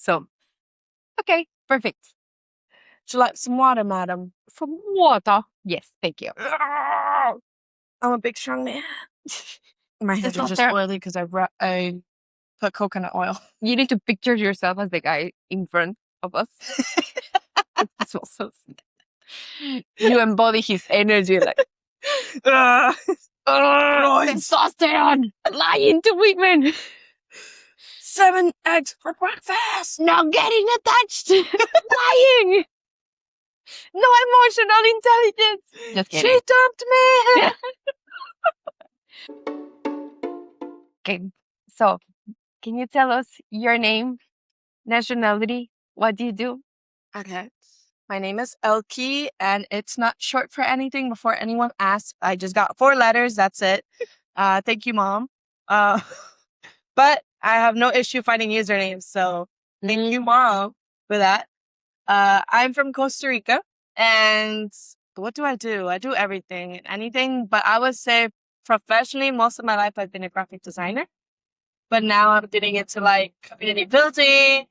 So, okay, perfect. Would you like some water, madam? From water. Yes, thank you. I'm a big strong man. My hands are just oily because I put coconut oil. You need to picture yourself as the guy in front of us. It smells so sick. You embody his energy like testosterone, lying to women. 7 eggs for breakfast. Not getting attached. Lying. No emotional intelligence. Just kidding. She dumped me. Okay, so can you tell us your name, nationality? What do you do? Okay. My name is Elky, and it's not short for anything. Before anyone asks, I just got 4 letters. That's it. Thank you, Mom. But I have no issue finding usernames. So thank you, Mom, for that. I'm from Costa Rica, and what do? I do everything, anything. But I would say professionally, most of my life I've been a graphic designer. But now I'm getting into like community building,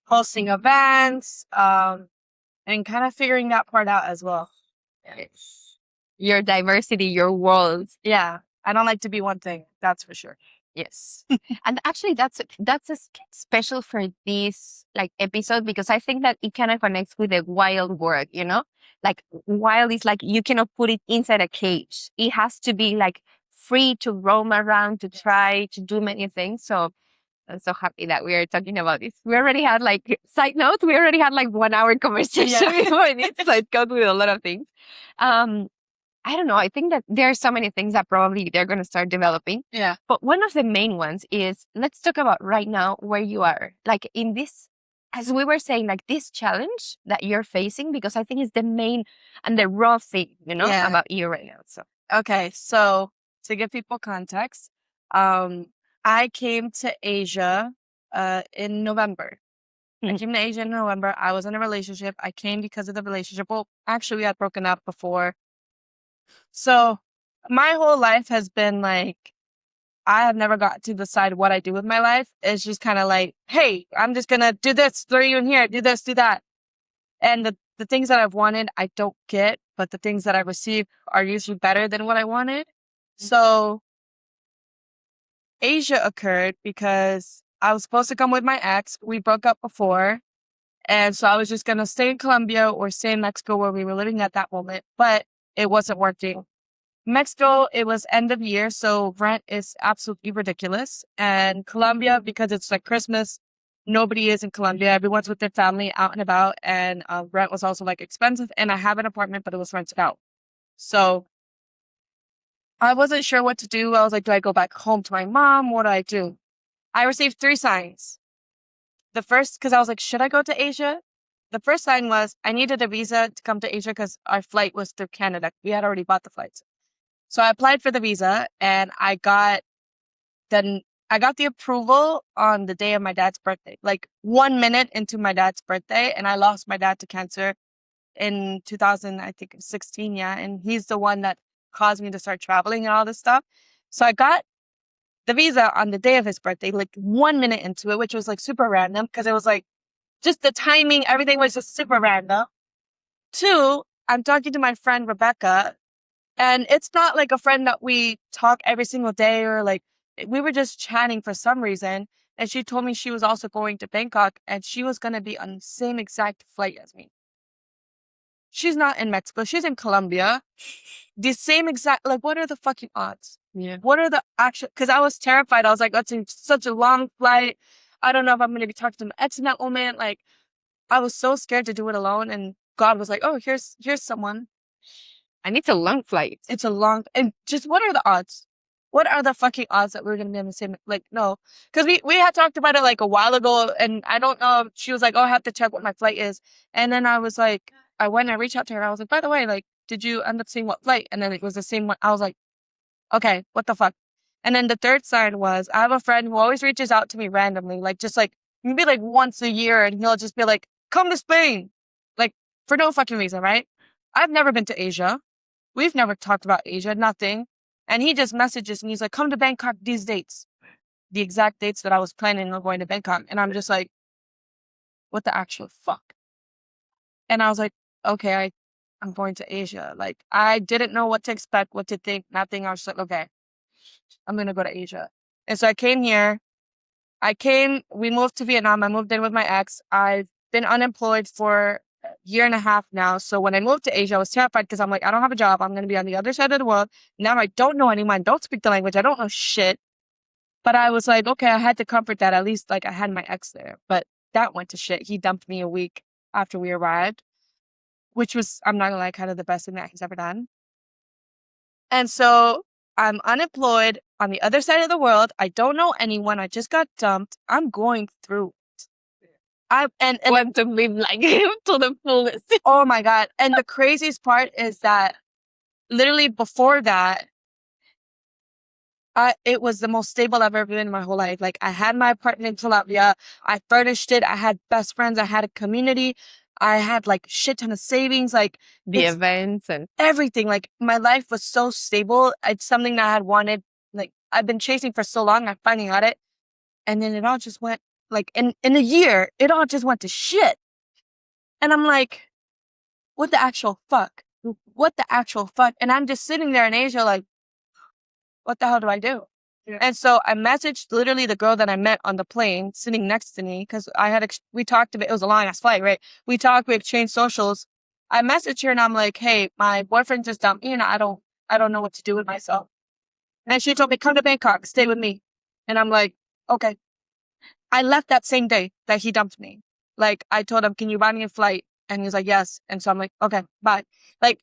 hosting events, and kind of figuring that part out as well. Your diversity, your world. Yeah, I don't like to be one thing. That's for sure. Yes. And actually that's special for this like episode, because I think that it kind of connects with the wild work, you know? Like wild is like you cannot put it inside a cage. It has to be like free to roam around, to try to do many things. So I'm so happy that we are talking about this. We already had like side notes. We already had like 1 hour conversation before this. So it goes with a lot of things. I don't know. I think that there are so many things that probably they're going to start developing. Yeah. But one of the main ones is, let's talk about right now where you are. Like in this, as we were saying, like this challenge that you're facing, because I think it's the main and the raw thing, you know, about you right now. So, okay. So to give people context, I came to Asia in November. I came to Asia in November. I was in a relationship. I came because of the relationship. Well, actually, we had broken up before. So my whole life has been like, I have never got to decide what I do with my life. It's just kind of like, hey, I'm just going to do this, throw you in here, do this, do that. And the things that I've wanted, I don't get, but the things that I receive are usually better than what I wanted. So Asia occurred because I was supposed to come with my ex. We broke up before. And so I was just going to stay in Colombia or stay in Mexico where we were living at that moment, but it wasn't working. Mexico, it was end of year, so rent is absolutely ridiculous. And Colombia, because it's like Christmas, nobody is in Colombia. Everyone's with their family out and about, and rent was also like expensive. And I have an apartment, but it was rented out. So I wasn't sure what to do. I was like, do I go back home to my mom? What do I do? I received 3 signs. The first, because I was like, should I go to Asia? The first sign was I needed a visa to come to Asia because our flight was through Canada. We had already bought the flights. So I applied for the visa, and I got the approval on the day of my dad's birthday, like 1 minute into my dad's birthday. And I lost my dad to cancer in 2016. Yeah. And he's the one that caused me to start traveling and all this stuff. So I got the visa on the day of his birthday, like 1 minute into it, which was like super random because it was like just the timing, everything was just super random. 2, I'm talking to my friend Rebecca, and it's not like a friend that we talk every single day or like we were just chatting for some reason. And she told me she was also going to Bangkok and she was going to be on the same exact flight as me. She's not in Mexico. She's in Colombia. The same exact, like, what are the fucking odds? Yeah. What are the actual, because I was terrified. I was like, that's such a long flight. I don't know if I'm going to be talking to my ex in that moment. Like, I was so scared to do it alone. And God was like, oh, here's someone. And it's a long flight. It's a long, and just what are the odds? What are the fucking odds that we're going to be in the same, like, no. Because we had talked about it like a while ago, and I don't know, she was like, oh, I have to check what my flight is. And then I was like, I went and reached out to her. I was like, by the way, like, did you end up seeing what flight? And then it was the same one. I was like, okay, what the fuck? And then the third sign was, I have a friend who always reaches out to me randomly, like, just like, maybe like once a year, and he'll just be like, come to Spain. Like, for no fucking reason, right? I've never been to Asia. We've never talked about Asia, nothing. And he just messages me. He's like, come to Bangkok these dates. The exact dates that I was planning on going to Bangkok. And I'm just like, what the actual fuck? And I was like, okay, I'm going to Asia. Like, I didn't know what to expect, what to think, nothing. I was just like, okay, I'm going to go to Asia. And so I came here. We moved to Vietnam. I moved in with my ex. I've been unemployed for a year and a half now. So when I moved to Asia, I was terrified because I'm like, I don't have a job. I'm going to be on the other side of the world. Now I don't know anyone, don't speak the language. I don't know shit. But I was like, okay, I had to comfort that. At least like I had my ex there. But that went to shit. He dumped me a week after we arrived, which was, I'm not gonna lie, kind of the best thing that he's ever done. And so I'm unemployed on the other side of the world. I don't know anyone. I just got dumped. I'm going through it. And Want to live like to the fullest. Oh my God. And the craziest part is that literally before that, it was the most stable I've ever been in my whole life. Like, I had my apartment in Latvia. I furnished it. I had best friends. I had a community. I had like shit ton of savings, like The events and everything. Like, my life was so stable. It's something that I had wanted. Like, I've been chasing for so long. I finally got it. And then it all just went like in a year, it all just went to shit. And I'm like, what the actual fuck? What the actual fuck? And I'm just sitting there in Asia like, what the hell do I do? Yeah. And so I messaged literally the girl that I met on the plane sitting next to me because we talked a bit. It was a long ass flight, right? We talked, we exchanged socials. I messaged her and I'm like, hey, my boyfriend just dumped me and I don't know what to do with myself. And she told me, come to Bangkok, stay with me. And I'm like, okay. I left that same day that he dumped me. Like, I told him, can you buy me a flight? And he was like, yes. And so I'm like, okay, bye. Like,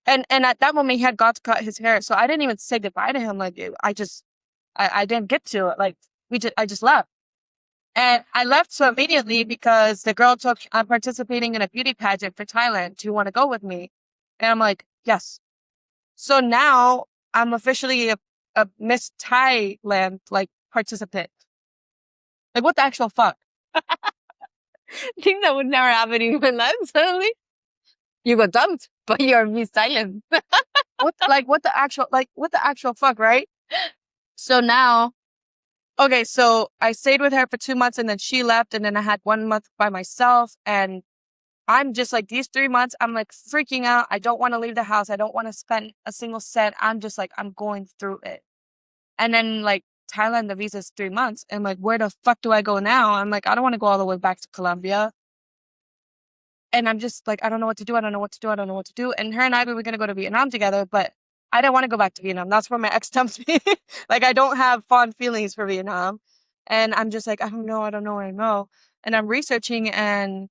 and at that moment he had got to cut his hair. So I didn't even say goodbye to him. Like, I didn't get to it. Like, I just left. And I left so immediately because the girl told me I'm participating in a beauty pageant for Thailand. Do you want to go with me? And I'm like, yes. So now I'm officially a Miss Thailand, like, participant. Like, what the actual fuck? thing that would never happen in my life. Suddenly, you got dumped, but you're Miss Thailand. What the actual fuck, right? So now, okay, so I stayed with her for 2 months and then she left and then I had 1 month by myself and I'm just like, these 3 months, I'm like freaking out. I don't want to leave the house. I don't want to spend a single cent. I'm just like, I'm going through it. And then like Thailand, the visa's 3 months. And like, where the fuck do I go now? I'm like, I don't want to go all the way back to Colombia. And I'm just like, I don't know what to do. I don't know what to do. I don't know what to do. And her and I, we were going to go to Vietnam together, but I didn't want to go back to Vietnam. That's where my ex dumped me. Like, I don't have fond feelings for Vietnam. And I'm just like, I don't know. I don't know. And I'm researching and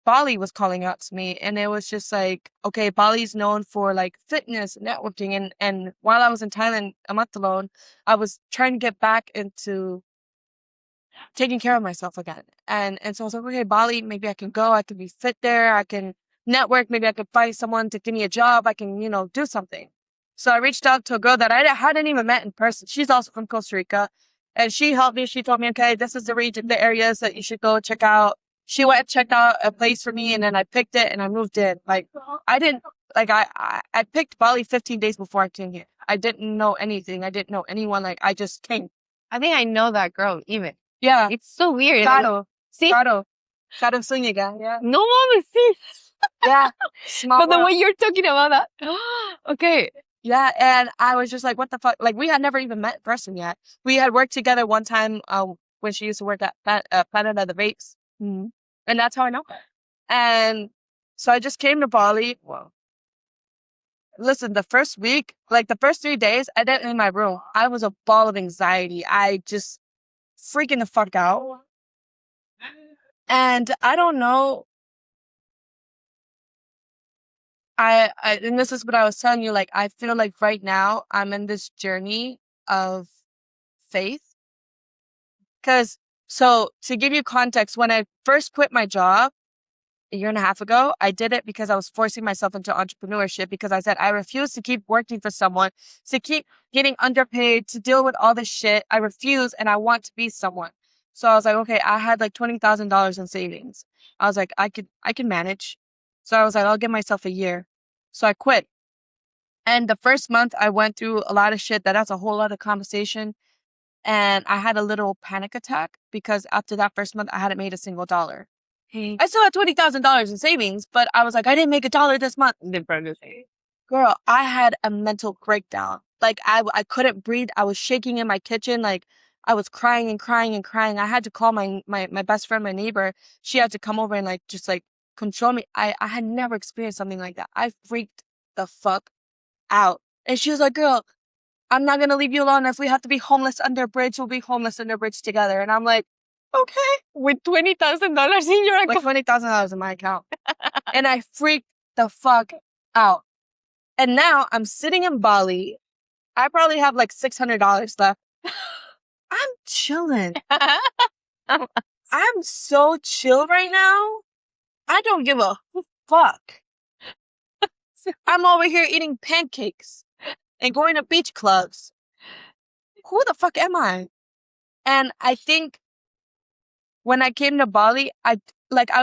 Bali was calling out to me. And it was just like, okay, Bali's known for like fitness, networking. And while I was in Thailand a month alone, I was trying to get back into taking care of myself again. And so I was like, okay, Bali, maybe I can go. I can be fit there. I can network. Maybe I could find someone to give me a job. I can, do something. So I reached out to a girl that I hadn't even met in person. She's also from Costa Rica. And she helped me. She told me, okay, this is the region, the areas that you should go check out. She went and checked out a place for me and then I picked it and I moved in. Like, I didn't, like, I picked Bali 15 days before I came here. I didn't know anything. I didn't know anyone. Like, I just came. I think I know that girl even. Yeah. It's so weird. Claro. See? Claro. Claro, Zúñiga. Yeah. No mames, sí. Yeah. Small But the world. way you're talking about that. Okay. Yeah. And I was just like, what the fuck? Like, we had never even met in person yet. We had worked together one time when she used to work at Planet of the Vapes. Mm-hmm. And that's how I know her. And so I just came to Bali. Well, listen, the first week, like the first 3 days, I didn't in my room. I was a ball of anxiety. I just freaking the fuck out. And I don't know. And this is what I was telling you, like, I feel like right now I'm in this journey of faith. So to give you context, when I first quit my job a year and a half ago, I did it because I was forcing myself into entrepreneurship because I said, I refuse to keep working for someone, to keep getting underpaid, to deal with all this shit. I refuse and I want to be someone. So I was like, okay, I had like $20,000 in savings. I was like, I can manage. So I was like, I'll give myself a year. So I quit. And the first month I went through a lot of shit that's a whole other conversation. And I had a little panic attack because after that first month, I hadn't made a single dollar. I still had $20,000 in savings, but I was like, I didn't make $1 this month. Girl, I had a mental breakdown. Like I couldn't breathe. I was shaking in my kitchen. Like I was crying and crying and crying. I had to call my best friend, my neighbor. She had to come over and like just like control me. I had never experienced something like that. I freaked the fuck out. And she was like, girl, I'm not gonna leave you alone. If we have to be homeless under a bridge, we'll be homeless under a bridge together. And I'm like, okay. With $20,000 in your With account. $20,000 in my account. And I freaked the fuck out. And now I'm sitting in Bali. I probably have like $600 left. I'm chilling. I'm so chill right now. I don't give a fuck. I'm over here eating pancakes and going to beach clubs. Who the fuck am I? And I think when I came to Bali, I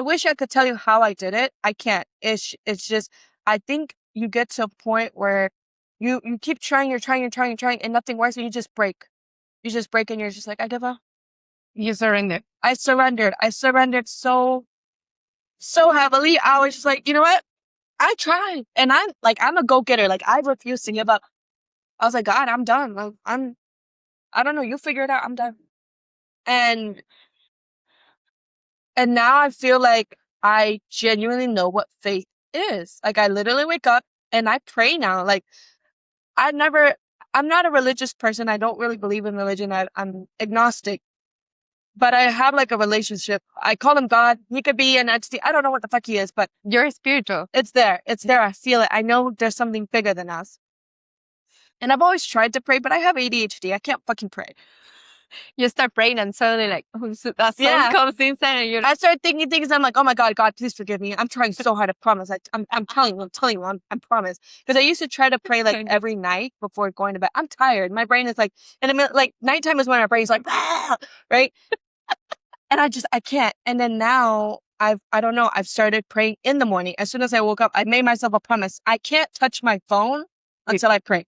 wish I could tell you how I did it. I can't. It's just, I think you get to a point where you keep trying, you're trying, and nothing works, and you just break. You just break, and you're just like, I give up. You surrendered. I surrendered. I surrendered so heavily. I was just like, you know what? I tried, and I'm a go-getter. Like I refuse to give up. I was like, God, I'm done. I don't know. You figure it out. I'm done. And now I feel like I genuinely know what faith is. Like I literally wake up and I pray now. Like I'm not a religious person. I don't really believe in religion. I'm agnostic. But I have like a relationship. I call him God. He could be an entity. I don't know what the fuck he is, but You're spiritual. it's there. It's there. I feel it. I know there's something bigger than us. And I've always tried to pray, but I have ADHD. I can't fucking pray. You start praying and suddenly like, that song comes inside and you're like, I start thinking things. I'm like, oh my God, God, please forgive me. I'm trying so hard. I promise. I'm telling you, I promise. Because I used to try to pray like every night before going to bed. I'm tired. My brain is like, and like nighttime is when my brain's like, ah! Right? And I can't. And then now I don't know. I've started praying in the morning. As soon as I woke up, I made myself a promise. I can't touch my phone until I pray.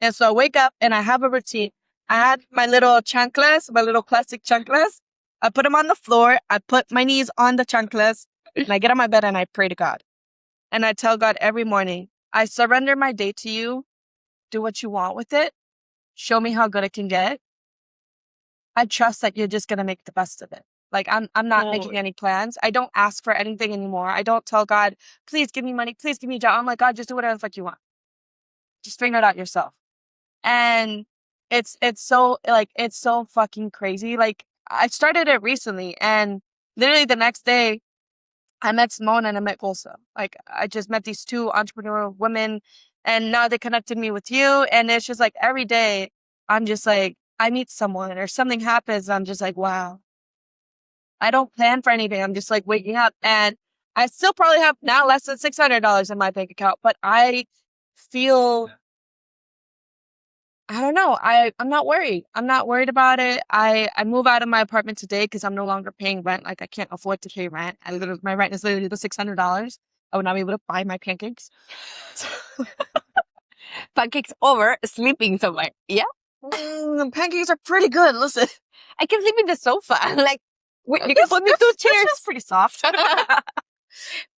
And so I wake up and I have a routine. I had my little chanclas, my little plastic chanclas. I put them on the floor. I put my knees on the chanclas and I get on my bed and I pray to God. And I tell God every morning, I surrender my day to you. Do what you want with it. Show me how good it can get. I trust that you're just going to make the best of it. Like I'm not making any plans. I don't ask for anything anymore. I don't tell God, please give me money. Please give me a job. I'm like, God, just do whatever the fuck you want. Just figure it out yourself. And it's so fucking crazy. Like I started it recently and literally the next day I met Simone and I met Golsa. Like I just met these two entrepreneurial women and now they connected me with you. And it's just like every day I'm just like, I meet someone or something happens. I'm just like, wow. I don't plan for anything. I'm just like waking up and I still probably have now less than $600 in my bank account, but I feel, I don't know. I'm not worried. I'm not worried about it. I move out of my apartment today because I'm no longer paying rent. Like I can't afford to pay rent. My rent is literally the $600. I would not be able to buy my pancakes. pancakes over sleeping somewhere. Yeah. Pancakes are pretty good. Listen, I can sleep in the sofa. Like, you can put me two chairs. It's pretty soft.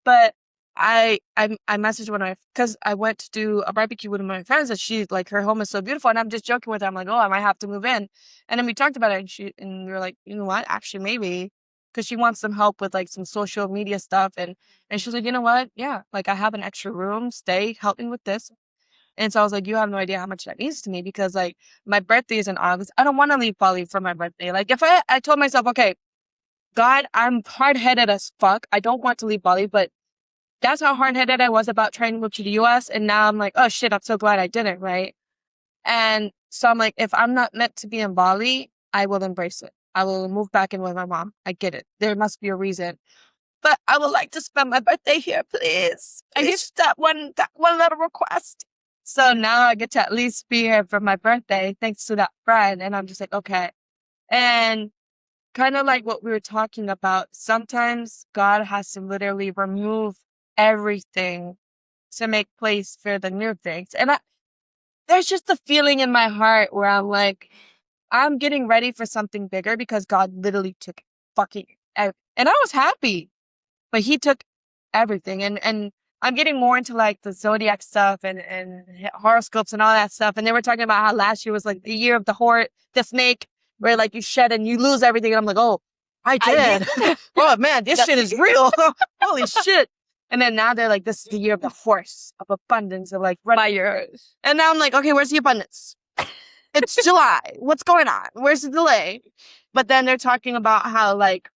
But I messaged one of my, because I went to do a barbecue with my friends and she's like, her home is so beautiful. And I'm just joking with her. I'm like, oh, I might have to move in. And then we talked about it and we were like, you know what? Actually, maybe. Because she wants some help with like some social media stuff. And she's like, you know what? Yeah. Like I have an extra room. Stay, help me with this. And so I was like, you have no idea how much that means to me because like my birthday is in August. I don't want to leave Bali for my birthday. Like if I told myself, okay, God, I'm hard-headed as fuck. I don't want to leave Bali, but that's how hard-headed I was about trying to move to the US. And now I'm like, oh shit, I'm so glad I didn't, right? And so I'm like, if I'm not meant to be in Bali, I will embrace it. I will move back in with my mom. I get it. There must be a reason. But I would like to spend my birthday here, please. I get that one little request. So now I get to at least be here for my birthday, thanks to that friend. And I'm just like, okay. And kind of like what we were talking about, sometimes God has to literally remove everything to make place for the new things. And there's just a feeling in my heart where I'm like, I'm getting ready for something bigger because God literally took fucking And I was happy, but he took everything. And I'm getting more into like the zodiac stuff and horoscopes and all that stuff. And they were talking about how last year was like the year of the snake, where like you shed and you lose everything. And I'm like, oh, I did. Oh man, this shit is real. Holy shit. And then now they're like, this is the year of the horse, of abundance, of like Fire. And now I'm like, okay, where's the abundance? It's July. What's going on? Where's the delay? But then they're talking about how like,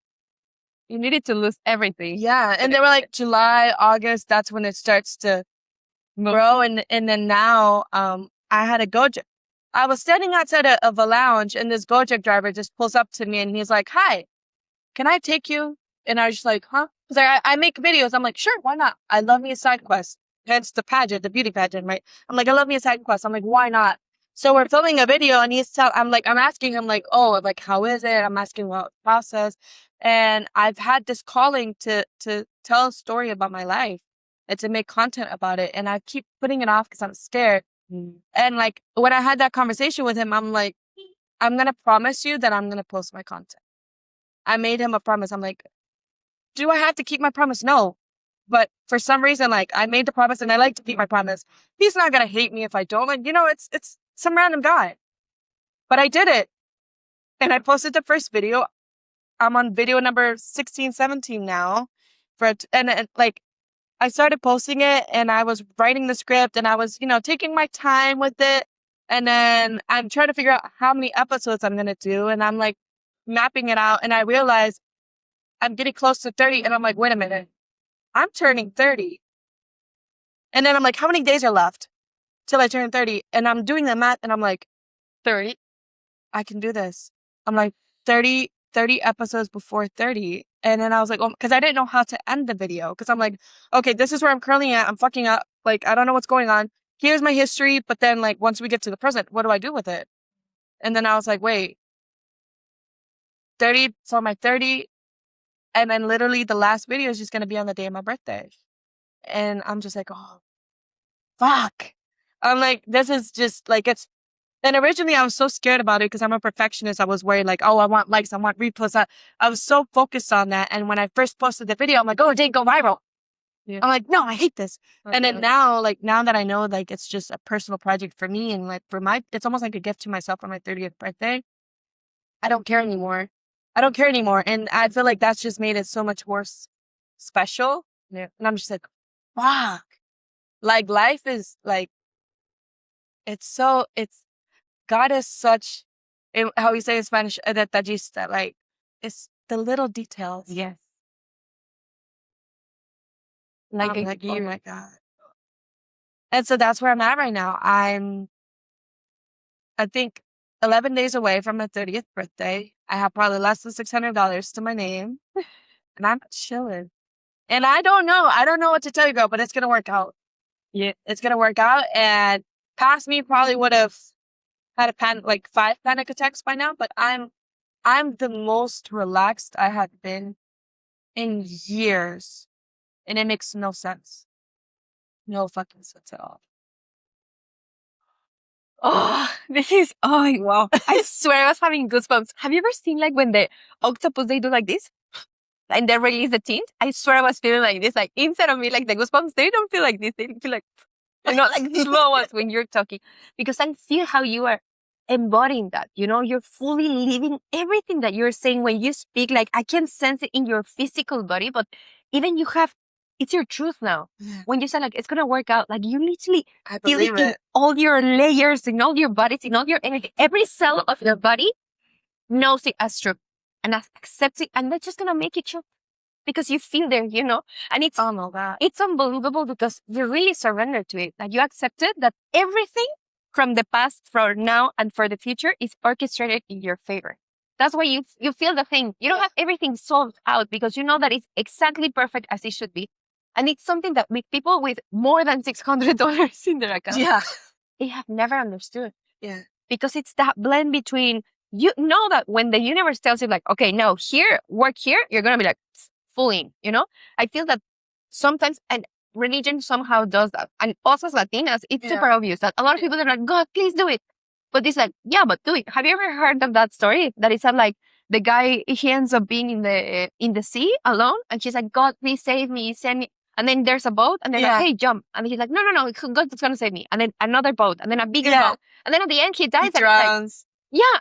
You needed to lose everything. yeah. And they were like July, August, that's when it starts to grow. And then now, I had a Gojek. I was standing outside of a lounge and this Gojek driver just pulls up to me and he's like, hi, can I take you? And I was just like, huh? Because I make videos. I'm like, sure, why not? I love me a side quest. Hence the pageant, the beauty pageant, right? I'm like, I love me a side quest. I'm like, why not? So we're filming a video and I'm asking him like, oh, like, how is it? I'm asking what the process. And I've had this calling to tell a story about my life and to make content about it. And I keep putting it off because I'm scared. And like, when I had that conversation with him, I'm like, I'm going to promise you that I'm going to post my content. I made him a promise. I'm like, do I have to keep my promise? No. But for some reason, like, I made the promise and I like to keep my promise. He's not going to hate me if I don't. Like, it's some random guy. But I did it. And I posted the first video. I'm on video number 16, 17 now. And like, I started posting it and I was writing the script and I was, taking my time with it. And then I'm trying to figure out how many episodes I'm going to do. And I'm like mapping it out. And I realized I'm getting close to 30. And I'm like, wait a minute. I'm turning 30. And then I'm like, how many days are left till I turn 30? And I'm doing the math and I'm like, 30. I can do this. I'm like, 30 episodes before 30. And then I was like, oh, because I didn't know how to end the video. Because I'm like, okay, this is where I'm currently at. I'm fucking up. Like, I don't know what's going on. Here's my history. But then, like, once we get to the present, what do I do with it? And then I was like, wait, 30. So my 30. And then literally the last video is just going to be on the day of my birthday. And I'm just like, oh, fuck. I'm like, this is just like, and originally I was so scared about it because I'm a perfectionist. I was worried like, oh, I want likes, I want reposts. I was so focused on that. And when I first posted the video, I'm like, oh, it didn't go viral. Yeah. I'm like, no, I hate this. Okay. And then now that I know, like, it's just a personal project for me. And like it's almost like a gift to myself for my 30th birthday. I don't care anymore. And I feel like that's just made it so much more special. Yeah. And I'm just like, fuck. Like, life is like, God is such, how we say in Spanish, detallista. Like, it's the little details. Yes. Like, oh my God. And so that's where I'm at right now. I think 11 days away from my 30th birthday. I have probably less than $600 to my name. And I'm chilling. And I don't know what to tell you, girl, but it's going to work out. Yeah. It's going to work out. And past me probably would have had 5 panic attacks by now, but I'm the most relaxed I have been in years. And it makes no sense. No fucking sense at all. Oh, wow. I swear I was having goosebumps. Have you ever seen like when the octopus, they do like this? And they release the tint? I swear I was feeling like this, like inside of me, like the goosebumps, they don't feel like this. They feel like, like slow ones when you're talking. Because I feel how you are embodying that, you're fully living everything that you're saying when you speak. Like, I can sense it in your physical body, but even it's your truth now. Yeah. When you say like, it's going to work out, like you literally feel it in all your layers, in all your bodies, in all your energy. Every cell of your body knows it as true and accepts it. And that's just going to make it true because you feel there, and it's, oh my God, it's unbelievable because you really surrender to it. Like, you accepted that everything from the past, for now, and for the future is orchestrated in your favor. That's why you feel the thing. You don't have everything solved out because you know that it's exactly perfect as it should be. And it's something that with people with more than $600 in their account, they have never understood. Yeah. Because it's that blend between, you know that when the universe tells you like, okay, no, work here, you're going to be like full in, I feel that sometimes, and religion somehow does that. And also as Latinas, it's super obvious that a lot of people are like, God, please do it. But it's like, yeah, but do it. Have you ever heard of that story? That it's like, the guy, he ends up being in the sea alone, and she's like, God, please save me, send me. And then there's a boat, and they're like, hey, jump. And he's like, no, God's gonna save me. And then another boat, and then a bigger boat. And then at the end, he dies. He drowns.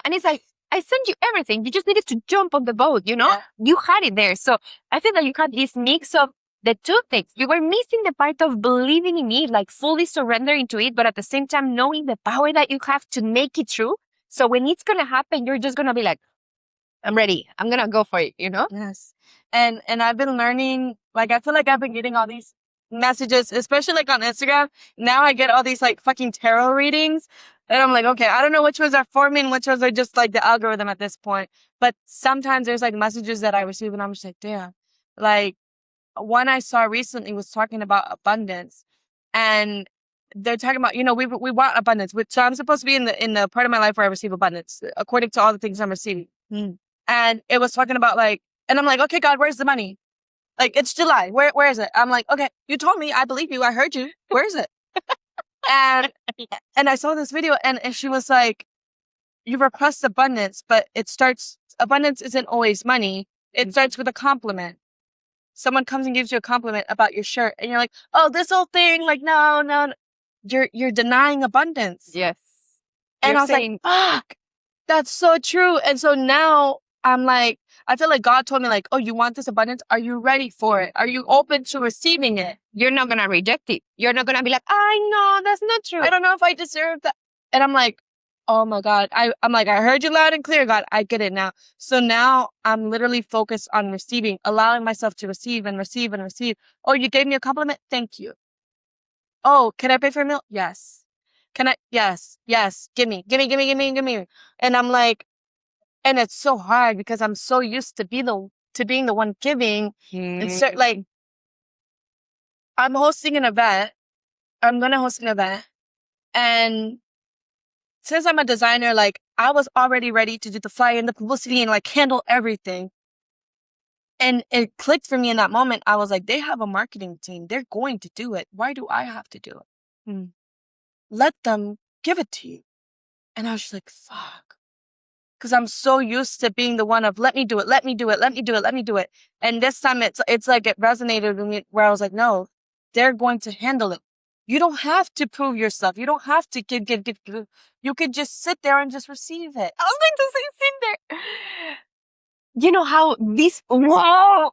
And it's like, I sent you everything. You just needed to jump on the boat, you know? Yeah. You had it there. So I feel that you had this mix of the two things. You were missing the part of believing in it, like fully surrendering to it, but at the same time knowing the power that you have to make it true. So when it's gonna happen, you're just gonna be like, I'm ready. I'm gonna go for it, you know? Yes. And I've been learning, like, I feel like I've been getting all these messages, especially like on Instagram. Now I get all these like fucking tarot readings. And I'm like, okay, I don't know which ones are for me and which ones are just like the algorithm at this point. But sometimes there's like messages that I receive and I'm just like, damn. Like, one I saw recently was talking about abundance. And they're talking about, you know, we want abundance. So I'm supposed to be in the part of my life where I receive abundance, according to all the things I'm receiving. And it was talking about like, and I'm like, okay, God, where's the money? Like, it's July. Where is it? I'm like, okay, you told me. I believe you. I heard you. Where is it? And I saw this video and she was like, you request abundance, but abundance isn't always money. It starts with a compliment. Someone comes and gives you a compliment about your shirt and you're like, oh, this whole thing, like, no. You're denying abundance. Yes. And I was like, fuck, that's so true. And so now I'm like, I feel like God told me like, oh, you want this abundance? Are you ready for it? Are you open to receiving it? You're not going to reject it. You're not going to be like, I know, that's not true. I don't know if I deserve that. And I'm like, oh my God. I'm like, I heard you loud and clear, God. I get it now. So now I'm literally focused on receiving, allowing myself to receive and receive and receive. Oh, you gave me a compliment? Thank you. Oh, can I pay for a meal? Yes. Can I? Yes. Give me. And I'm like, and it's so hard because I'm so used to being the one giving. And so, like, I'm hosting an event. I'm gonna host an event, and since I'm a designer, like, I was already ready to do the flyer and the publicity and like handle everything. And it clicked for me in that moment. I was like, they have a marketing team. They're going to do it. Why do I have to do it? Let them give it to you. And I was just like, fuck. Because I'm so used to being the one of let me do it. And this time it's like it resonated with me where I was like, no, they're going to handle it. You don't have to prove yourself. You don't have to give. You could just sit there and just receive it. I was going to say, sit there. You know how this, wow.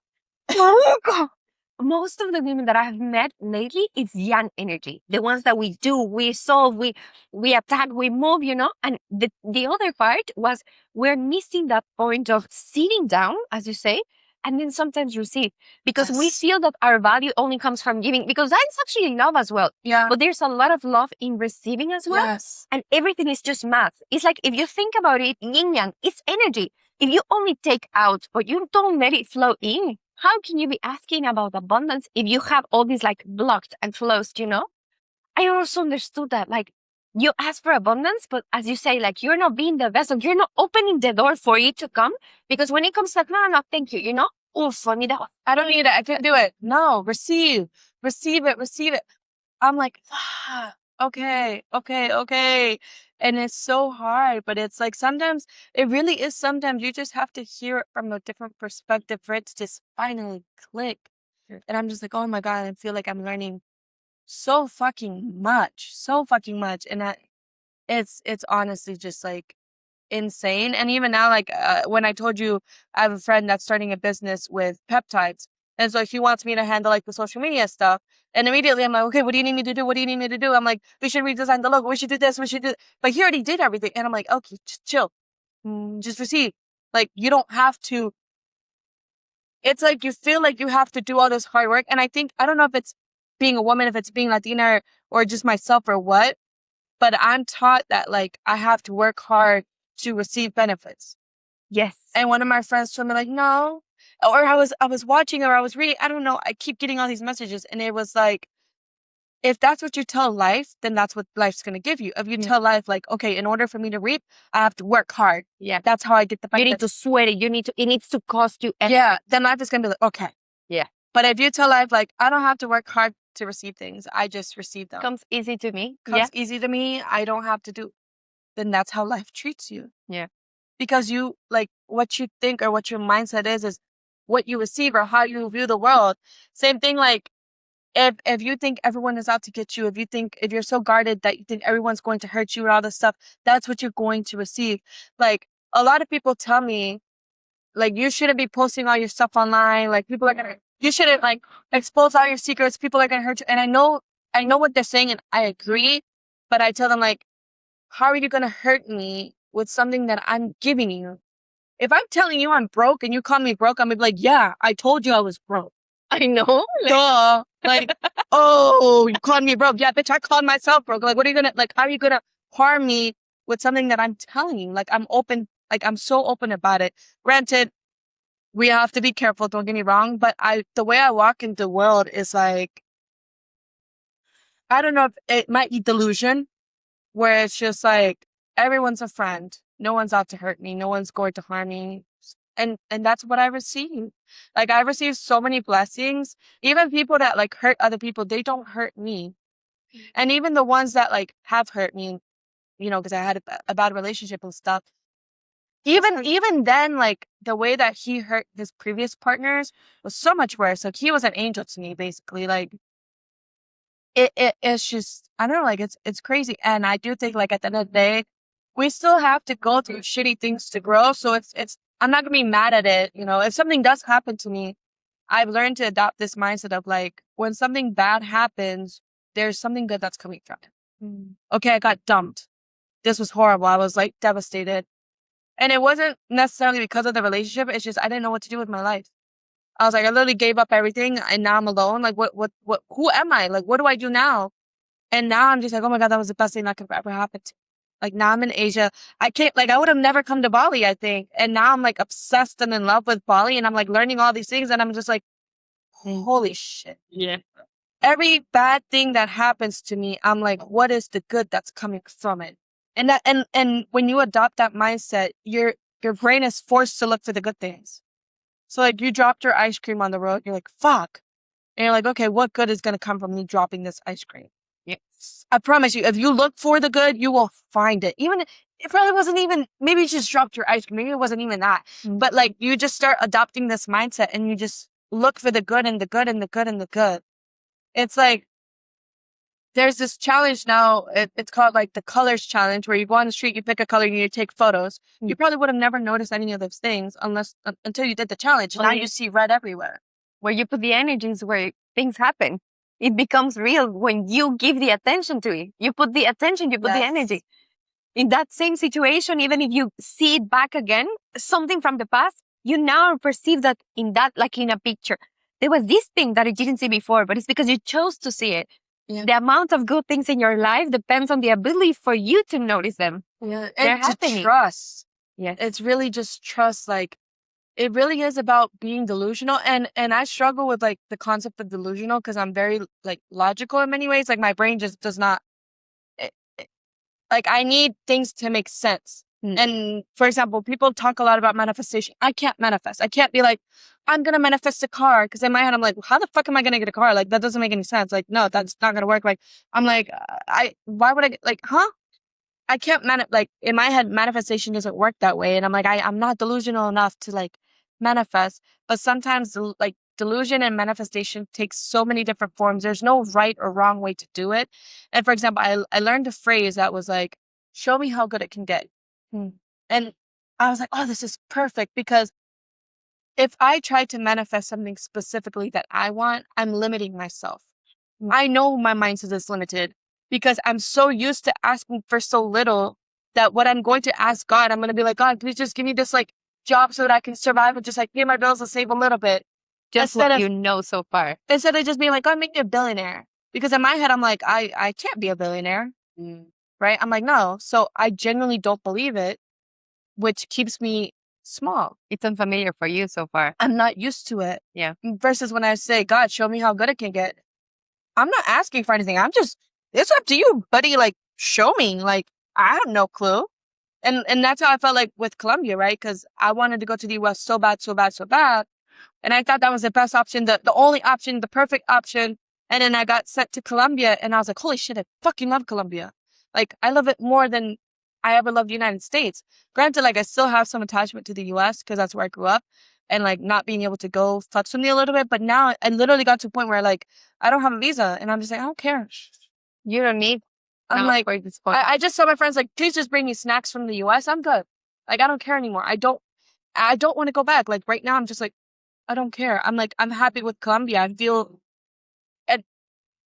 Most of the women that I have met lately is yang energy. The ones that we do, we solve, we attack, we move, you know? And the other part was we're missing that point of sitting down, as you say, and then sometimes receive. Because we feel that our value only comes from giving, because that's actually love as well. Yeah. But there's a lot of love in receiving as well. Yes. And everything is just math. It's like, if you think about it, yin yang, it's energy. If you only take out, but you don't let it flow in, how can you be asking about abundance if you have all these like blocked and closed, you know? I also understood that, like, you ask for abundance, but as you say, like, you're not being the vessel. You're not opening the door for it to come, because when it comes, like, no, thank you, you know? Oh, for me, I don't need it. I can't do it. No, receive it. I'm like, okay. And it's so hard, but it's like sometimes you just have to hear it from a different perspective for it to just finally click. And I'm just like, oh my God, I feel like I'm learning so fucking much. And it's honestly just like insane. And even now, like, when I told you I have a friend that's starting a business with peptides. And so he wants me to handle like the social media stuff. And immediately I'm like, okay, what do you need me to do? I'm like, we should redesign the logo. We should do this. But he already did everything. And I'm like, okay, just chill. Just receive. Like, you don't have to. It's like you feel like you have to do all this hard work. And I don't know if it's being a woman, if it's being Latina or just myself or what. But I'm taught that like I have to work hard to receive benefits. Yes. And one of my friends told me like, no. Or I was watching or I was reading, I don't know. I keep getting all these messages and it was like, if that's what you tell life, then that's what life's going to give you. If you tell life like, okay, in order for me to reap, I have to work hard. Yeah. That's how I get the benefits. You need to sweat it. It needs to cost you effort. Yeah. Then life is going to be like, okay. Yeah. But if you tell life like, I don't have to work hard to receive things. I just receive them. Comes easy to me. Easy to me. I don't have to do. Then that's how life treats you. Yeah. because you like what you think or what your mindset is what you receive or how you view the world. Same thing, like if you think everyone is out to get you, if you're so guarded that you think everyone's going to hurt you and all this stuff, that's what you're going to receive. Like a lot of people tell me, like, you shouldn't be posting all your stuff online. Like people are gonna, you shouldn't like expose all your secrets. People are gonna hurt you. And I know what they're saying and I agree, but I tell them like, how are you gonna hurt me with something that I'm giving you? If I'm telling you I'm broke and you call me broke, I'm gonna be like, yeah, I told you I was broke. I know. Duh. Like, oh, you called me broke. Yeah, bitch, I called myself broke. Like, what are you gonna, like, how are you gonna harm me with something that I'm telling you? Like, I'm open, like, I'm so open about it. Granted, we have to be careful, don't get me wrong, but the way I walk in the world is like, I don't know if it might be delusion, where it's just like, everyone's a friend. No one's out to hurt me. No one's going to harm me. And that's what I receive. Like I received so many blessings. Even people that like hurt other people, they don't hurt me. And even the ones that like have hurt me, you know, because I had a bad relationship and stuff. Even then, like the way that he hurt his previous partners was so much worse. Like he was an angel to me, basically. Like it's just, I don't know, like it's crazy. And I do think like at the end of the day, we still have to go through shitty things to grow. So it's I'm not gonna be mad at it. You know, if something does happen to me, I've learned to adopt this mindset of like, when something bad happens, there's something good that's coming from it. Okay, I got dumped. This was horrible. I was like devastated. And it wasn't necessarily because of the relationship. It's just I didn't know what to do with my life. I was like, I literally gave up everything and now I'm alone. Like, who am I? Like, what do I do now? And now I'm just like, oh my God, that was the best thing that could ever happen to me. Like, now I'm in Asia. I can't, like, I would have never come to Bali, I think. And now I'm like obsessed and in love with Bali and I'm like learning all these things and I'm just like, holy shit. Yeah. Every bad thing that happens to me, I'm like, what is the good that's coming from it? And and when you adopt that mindset, your brain is forced to look for the good things. So like you dropped your ice cream on the road, you're like, fuck. And you're like, okay, what good is going to come from me dropping this ice cream? Yes. I promise you, if you look for the good, you will find it. Even it probably wasn't even, maybe you just dropped your ice cream. Maybe it wasn't even that. But like you just start adopting this mindset and you just look for the good and the good and the good and the good. It's like, there's this challenge now. It's called like the colors challenge, where you go on the street, you pick a color and you take photos. You probably would have never noticed any of those things until you did the challenge. Now you see red everywhere. Where you put the energies where things happen. It becomes real when you give the attention to it. You put the attention, you put the energy. In that same situation, even if you see it back again, something from the past, you now perceive that in that, like in a picture, there was this thing that I didn't see before, but it's because you chose to see it. Yeah. The amount of good things in your life depends on the ability for you to notice them. Yeah, and to trust. Yes. It's really just trust. Like, it really is about being delusional. And I struggle with like the concept of delusional because I'm very like logical in many ways. Like my brain just does not, like I need things to make sense. And for example, people talk a lot about manifestation. I can't manifest. I can't be like, I'm going to manifest a car. Because in my head, I'm like, how the fuck am I going to get a car? Like, that doesn't make any sense. Like, no, that's not going to work. Like, I'm like, why would I get, like, huh? I can't like in my head, manifestation doesn't work that way. And I'm like, I'm not delusional enough to like manifest. But sometimes like delusion and manifestation takes so many different forms. There's no right or wrong way to do it. And for example, I learned a phrase that was like, show me how good it can get. And I was like, oh, this is perfect, because if I try to manifest something specifically that I want, I'm limiting myself. I know my mindset is limited because I'm so used to asking for so little that what I'm going to ask God, I'm going to be like, God, please just give me this like job so that I can survive and just like pay my bills and save a little bit. Just what you know so far. Instead of just being like, God, make me a billionaire. Because in my head, I'm like, I can't be a billionaire. Right? I'm like, no. So I genuinely don't believe it, which keeps me small. It's unfamiliar for you so far. I'm not used to it. Yeah. Versus when I say, God, show me how good it can get. I'm not asking for anything. I'm just, it's up to you, buddy. Like, show me. Like, I have no clue. And that's how I felt like with Colombia, right? Because I wanted to go to the US so bad, so bad, so bad. And I thought that was the best option, the only option, the perfect option. And then I got sent to Colombia and I was like, holy shit, I fucking love Colombia. Like, I love it more than I ever loved the United States. Granted, like I still have some attachment to the US because that's where I grew up, and like not being able to go fucks with me a little bit. But now I literally got to a point where like I don't have a visa, and I'm just like, I don't care. You don't need I'm now like, for this point. I just tell my friends like, please just bring me snacks from the US. I'm good. Like I don't care anymore. I don't want to go back. Like right now, I'm just like, I don't care. I'm like, I'm happy with Colombia. I feel and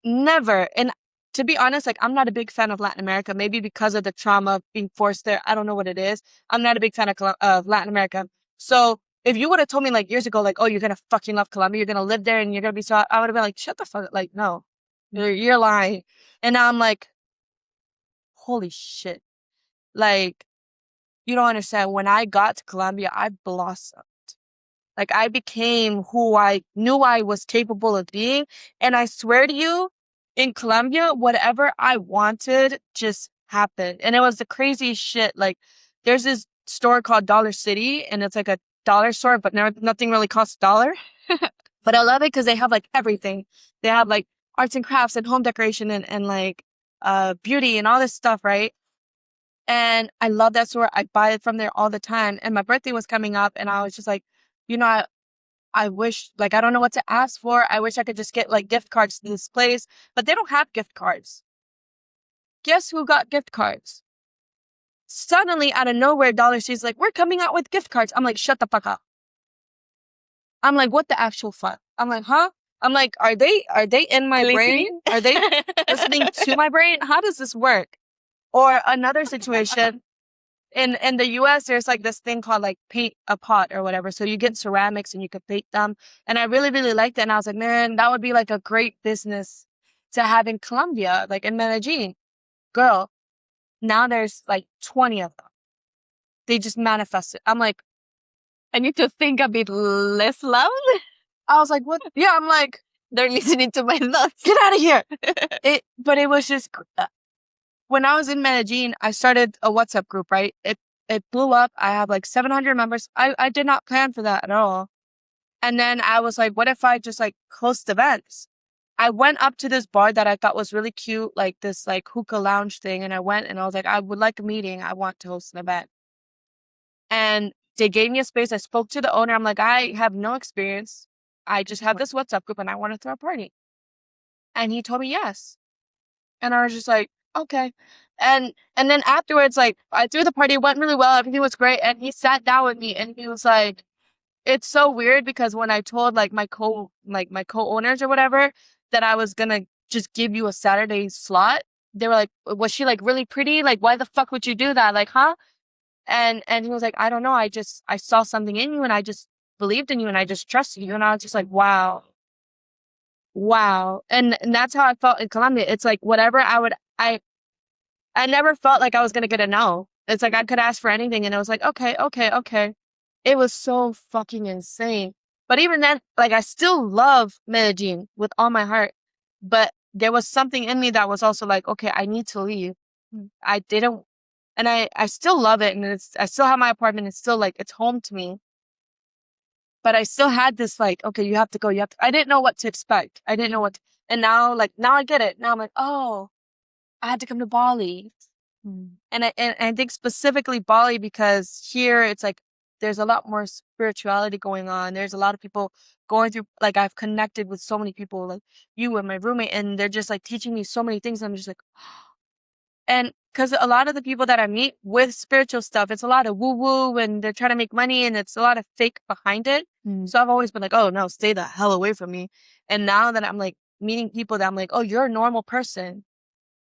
never. And to be honest, like I'm not a big fan of Latin America. Maybe because of the trauma of being forced there. I don't know what it is. I'm not a big fan of Latin America. So if you would have told me like years ago, like, oh, you're gonna fucking love Colombia, you're gonna live there, and you're gonna be so, I would have been like, shut the fuck, like, no, you're lying. And now I'm like, holy shit, like, you don't understand. When I got to Colombia, I blossomed. Like I became who I knew I was capable of being. And I swear to you, in Colombia, whatever I wanted just happened. And it was the craziest shit. Like there's this store called Dollar City, and it's like a dollar store, but nothing really costs a dollar. But I love it because they have like everything. They have like arts and crafts and home decoration and like beauty and all this stuff, right? And I love that store. I buy it from there all the time. And my birthday was coming up, and I was just like, you know, I wish, like, I don't know what to ask for. I wish I could just get like gift cards to this place, but they don't have gift cards. Guess who got gift cards? Suddenly, out of nowhere, Dollar Tree's like, we're coming out with gift cards. I'm like, shut the fuck up. I'm like, what the actual fuck? I'm like, huh? I'm like, are they in my brain? Are they listening to my brain? How does this work? Or another situation. In the US, there's like this thing called like paint a pot or whatever. So you get ceramics and you could paint them. And I really, really liked it. And I was like, man, that would be like a great business to have in Colombia, like in Medellin. Girl, now there's like 20 of them. They just manifested. I'm like, I need to think a bit less loud. I was like, what? Yeah, I'm like, They're listening to my thoughts. get out of here. But it was just, when I was in Medellin, I started a WhatsApp group, right? It blew up. I have like 700 members. I did not plan for that at all. And then I was like, what if I just like host events? I went up to this bar that I thought was really cute, like this like hookah lounge thing. And I went and I was like, I would like a meeting. I want to host an event. And they gave me a space. I spoke to the owner. I'm like, I have no experience. I just have this WhatsApp group and I want to throw a party. And he told me yes. And I was just like, okay. And then afterwards, like I threw the party, it went really well, everything was great. And he sat down with me and he was like, it's so weird because when I told like my co-owners or whatever that I was gonna just give you a Saturday slot, they were like, was she like really pretty? Like, why the fuck would you do that? Like, huh? And he was like, I don't know. I saw something in you and I just believed in you and I just trusted you. And I was just like, wow. Wow. And that's how I felt in Colombia. It's like whatever I never felt like I was going to get a no. It's like I could ask for anything and it was like, okay, okay, okay. It was so fucking insane. But even then, like I still love Medellin with all my heart. But there was something in me that was also like, okay, I need to leave. I didn't, and I still love it. And I still have my apartment. It's still like, it's home to me. But I still had this like, okay, you have to go. I didn't know what to expect. I didn't know and now I get it. Now I'm like, oh, I had to come to Bali. And I think specifically Bali because here it's like there's a lot more spirituality going on. There's a lot of people going through, like I've connected with so many people, like you and my roommate, and they're just like teaching me so many things. I'm just like, and because a lot of the people that I meet with spiritual stuff, it's a lot of woo woo and they're trying to make money and it's a lot of fake behind it. So I've always been like, oh no, stay the hell away from me. And now that I'm like meeting people that I'm like, oh, you're a normal person.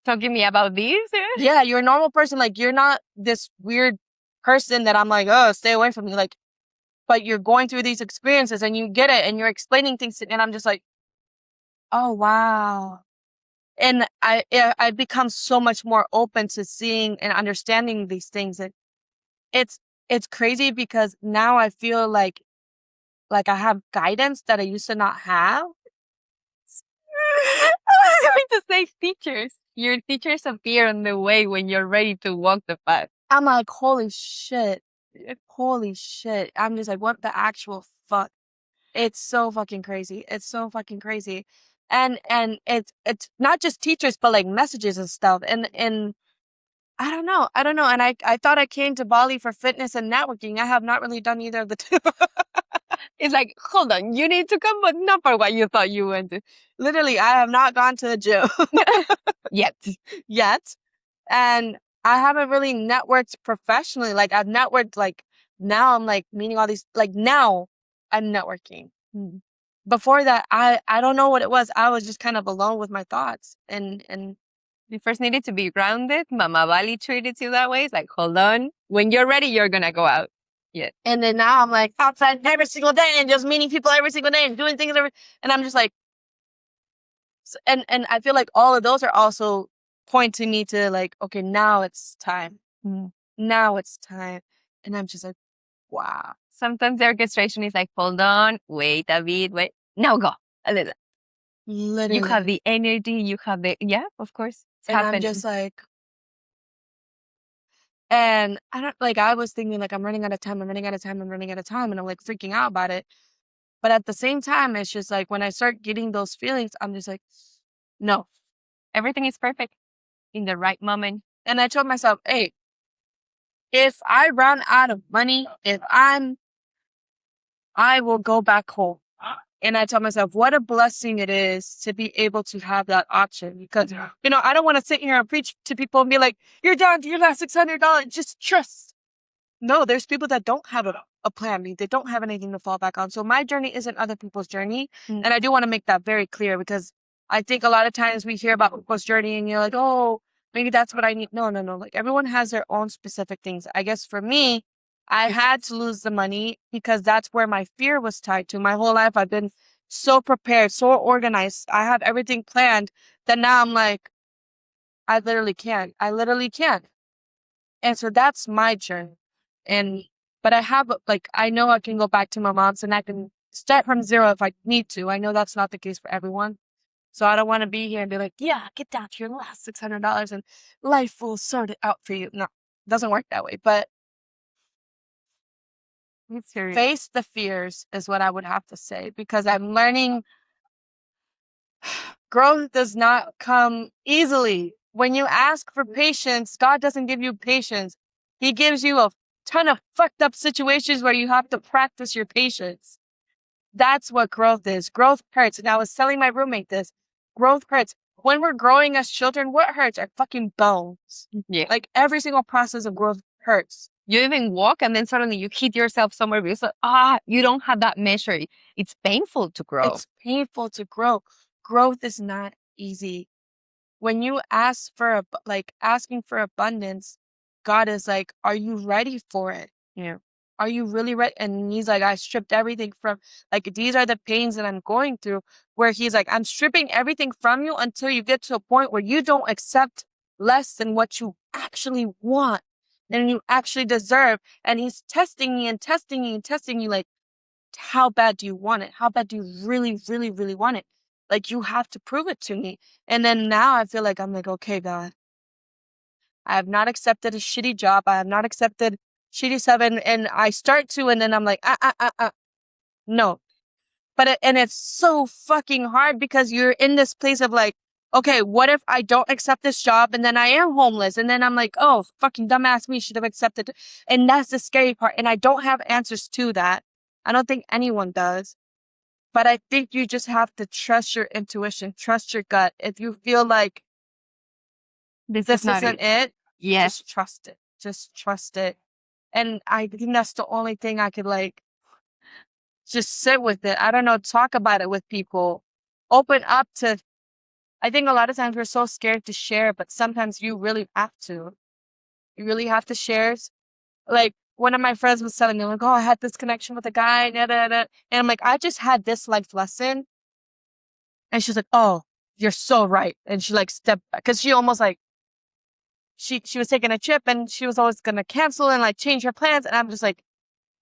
Talking me about this? Yeah, you're a normal person. Like, you're not this weird person that I'm like, oh, stay away from me. Like, but you're going through these experiences and you get it and you're explaining things to, and I'm just like, oh, wow. And I've become so much more open to seeing and understanding these things. And it's crazy because now I feel like I have guidance that I used to not have. I was going to say teachers. Your teachers appear on the way when you're ready to walk the path. I'm like, holy shit. Holy shit. I'm just like, what the actual fuck? It's so fucking crazy. It's so fucking crazy. And it's not just teachers, but like messages and stuff. And I don't know. And I thought I came to Bali for fitness and networking. I have not really done either of the two. It's like, hold on, you need to come, but not for what you thought you went to. Literally, I have not gone to the gym Yet. yet. And I haven't really networked professionally. Like I've networked like now I'm like meeting all these like now I'm networking. Before that, I don't know what it was. I was just kind of alone with my thoughts and You first needed to be grounded. Mama Bali treated you that way. It's like, hold on. When you're ready, you're going to go out. Yeah. and then now I'm like outside every single day and just meeting people every single day and doing things and I'm just like and I feel like all of those are also pointing me to like, okay, now it's time. Now it's time. And I'm just like, wow. Sometimes the orchestration is like, hold on, wait a bit, wait. Now go. A little. Literally. You have the energy, you have the, yeah, of course. It's and happening. I'm just like, and I don't like, I was thinking like, I'm running out of time. And I'm like freaking out about it. But at the same time, it's just like, when I start getting those feelings, I'm just like, no. Everything is perfect in the right moment. And I told myself, hey, if I run out of money, I will go back home. And I told myself, what a blessing it is to be able to have that option. Because, I don't want to sit here and preach to people and be like, you're down to your last $600. Just trust. No, there's people that don't have a plan B. They don't have anything to fall back on. So my journey isn't other people's journey. And I do want to make that very clear because I think a lot of times we hear about people's journey and you're like, oh, maybe that's what I need. No. Like everyone has their own specific things. I guess for me, I had to lose the money because that's where my fear was tied to. My whole life, I've been so prepared, so organized. I have everything planned that now I'm like, I literally can't. And so that's my journey. But I have, like, I know I can go back to my mom's and I can start from zero if I need to. I know that's not the case for everyone. So I don't want to be here and be like, yeah, get down to your last $600 and life will sort it out for you. No, it doesn't work that way. But face the fears is what I would have to say because I'm learning growth does not come easily. When you ask for patience, God doesn't give you patience. He gives you a ton of fucked up situations where you have to practice your patience. That's what growth is. Growth hurts. And I was telling my roommate this. Growth hurts. When we're growing as children, what hurts? Our fucking bones. Yeah. Like every single process of growth hurts. You even walk and then suddenly you hit yourself somewhere because you don't have that measure. It's painful to grow. It's painful to grow. Growth is not easy. When you ask for asking for abundance, God is like, are you ready for it? Yeah. Are you really ready? And he's like, I stripped everything from, like, these are the pains that I'm going through, where he's like, I'm stripping everything from you until you get to a point where you don't accept less than what you actually want and you actually deserve. And he's testing you and testing you and testing you, like, how bad do you want it? How bad do you really, really, really want it? Like, you have to prove it to me. And then now I feel like I'm like, okay, God, I have not accepted a shitty job. I have not accepted shitty stuff. And I start to, and then I'm like, no. But it's so fucking hard because you're in this place of like, okay, what if I don't accept this job and then I am homeless? And then I'm like, oh, fucking dumbass me should have accepted. And that's the scary part. And I don't have answers to that. I don't think anyone does. But I think you just have to trust your intuition, trust your gut. If you feel like this isn't it, yes, just trust it. Just trust it. And I think that's the only thing I could like just sit with it. I don't know, talk about it with people. Open up to, I think a lot of times we're so scared to share, but sometimes you really have to. You really have to share. Like one of my friends was telling me, like, oh, I had this connection with a guy, and I'm like, I just had this life lesson. And she's like, oh, you're so right. And she like stepped back because she almost like, she was taking a trip and she was always going to cancel and like change her plans. And I'm just like,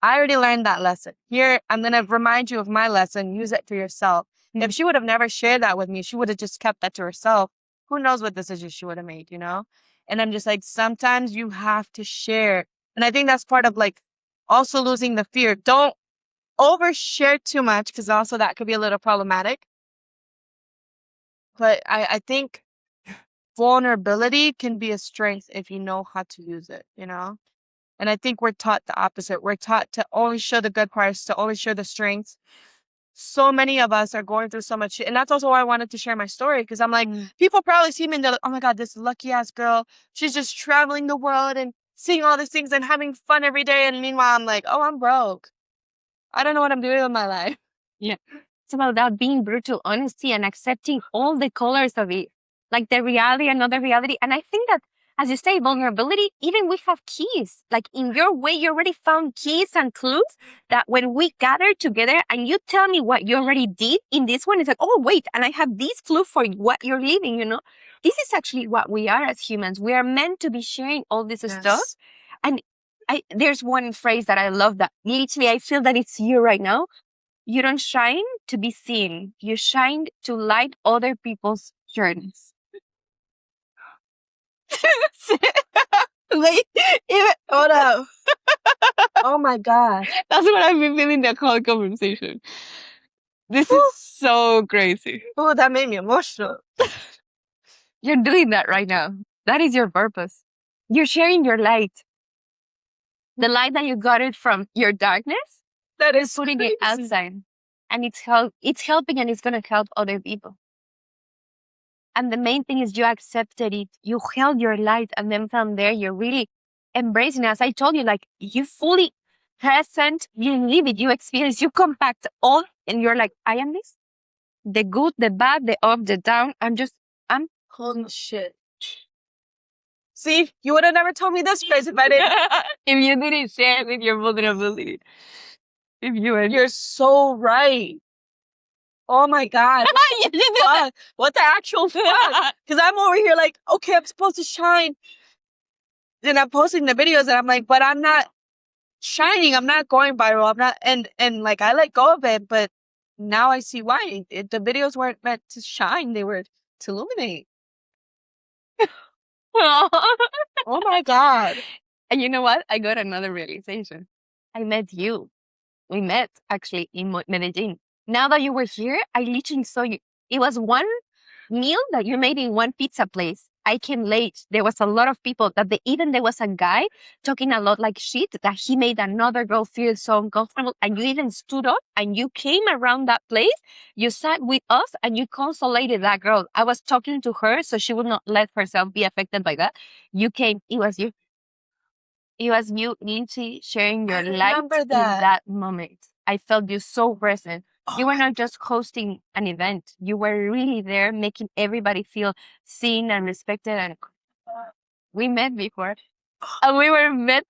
I already learned that lesson. Here, I'm going to remind you of my lesson. Use it for yourself. Mm-hmm. If she would have never shared that with me, she would have just kept that to herself. Who knows what decisions she would have made, And I'm just like, sometimes you have to share. And I think that's part of like also losing the fear. Don't overshare too much because also that could be a little problematic. But I think vulnerability can be a strength if you know how to use it, you know? And I think we're taught the opposite. We're taught to only show the good parts, to only show the strengths. So many of us are going through so much shit. And that's also why I wanted to share my story. Because I'm like, people probably see me and they're like, oh my God, this lucky ass girl. She's just traveling the world and seeing all these things and having fun every day. And meanwhile, I'm like, oh, I'm broke. I don't know what I'm doing with my life. Yeah. It's about that being brutal honesty and accepting all the colors of it, like the reality and not the reality. And I think that, as you say, vulnerability, even we have keys. Like in your way, you already found keys and clues that when we gather together and you tell me what you already did in this one, it's like, oh, wait, and I have this clue for what you're living, you know? This is actually what we are as humans. We are meant to be sharing all this stuff. And there's one phrase that I love that literally I feel that it's you right now. You don't shine to be seen. You shine to light other people's journeys. Wait, hold up. Oh my God. That's what I've been feeling the whole conversation. This is so crazy. Oh, that made me emotional. You're doing that right now. That is your purpose. You're sharing your light. The light that you got it from your darkness, that is putting crazy. it outside. And it's helping and it's going to help other people. And the main thing is you accepted it. You held your light. And then from there, you're really embracing it. As I told you, like you fully present, you live it, you experience, you compact all. And you're like, I am this. The good, the bad, the up, the down. I'm Holy shit. See, you would have never told me this phrase if I didn't. If you didn't share with your vulnerability. If you were. You're so right. Oh my God. Fuck? What the actual fuck? Because I'm over here like, okay, I'm supposed to shine. Then I'm posting the videos and I'm like, but I'm not shining. I'm not going viral. I'm not, and like I let go of it, but now I see why. The videos weren't meant to shine. They were to illuminate. Oh my God. And you know what? I got another realization. I met you. We met actually in Medellin. Now that you were here, I literally saw you. It was one meal that you made in one pizza place. I came late. There was a lot of people even there was a guy talking a lot like shit that he made another girl feel so uncomfortable. And you even stood up and you came around that place. You sat with us and you consolated that girl. I was talking to her so she would not let herself be affected by that. You came. It was you. It was you literally sharing your light in that moment. I felt you so present. You were not just hosting an event. You were really there making everybody feel seen and respected. And we met before. And we were meant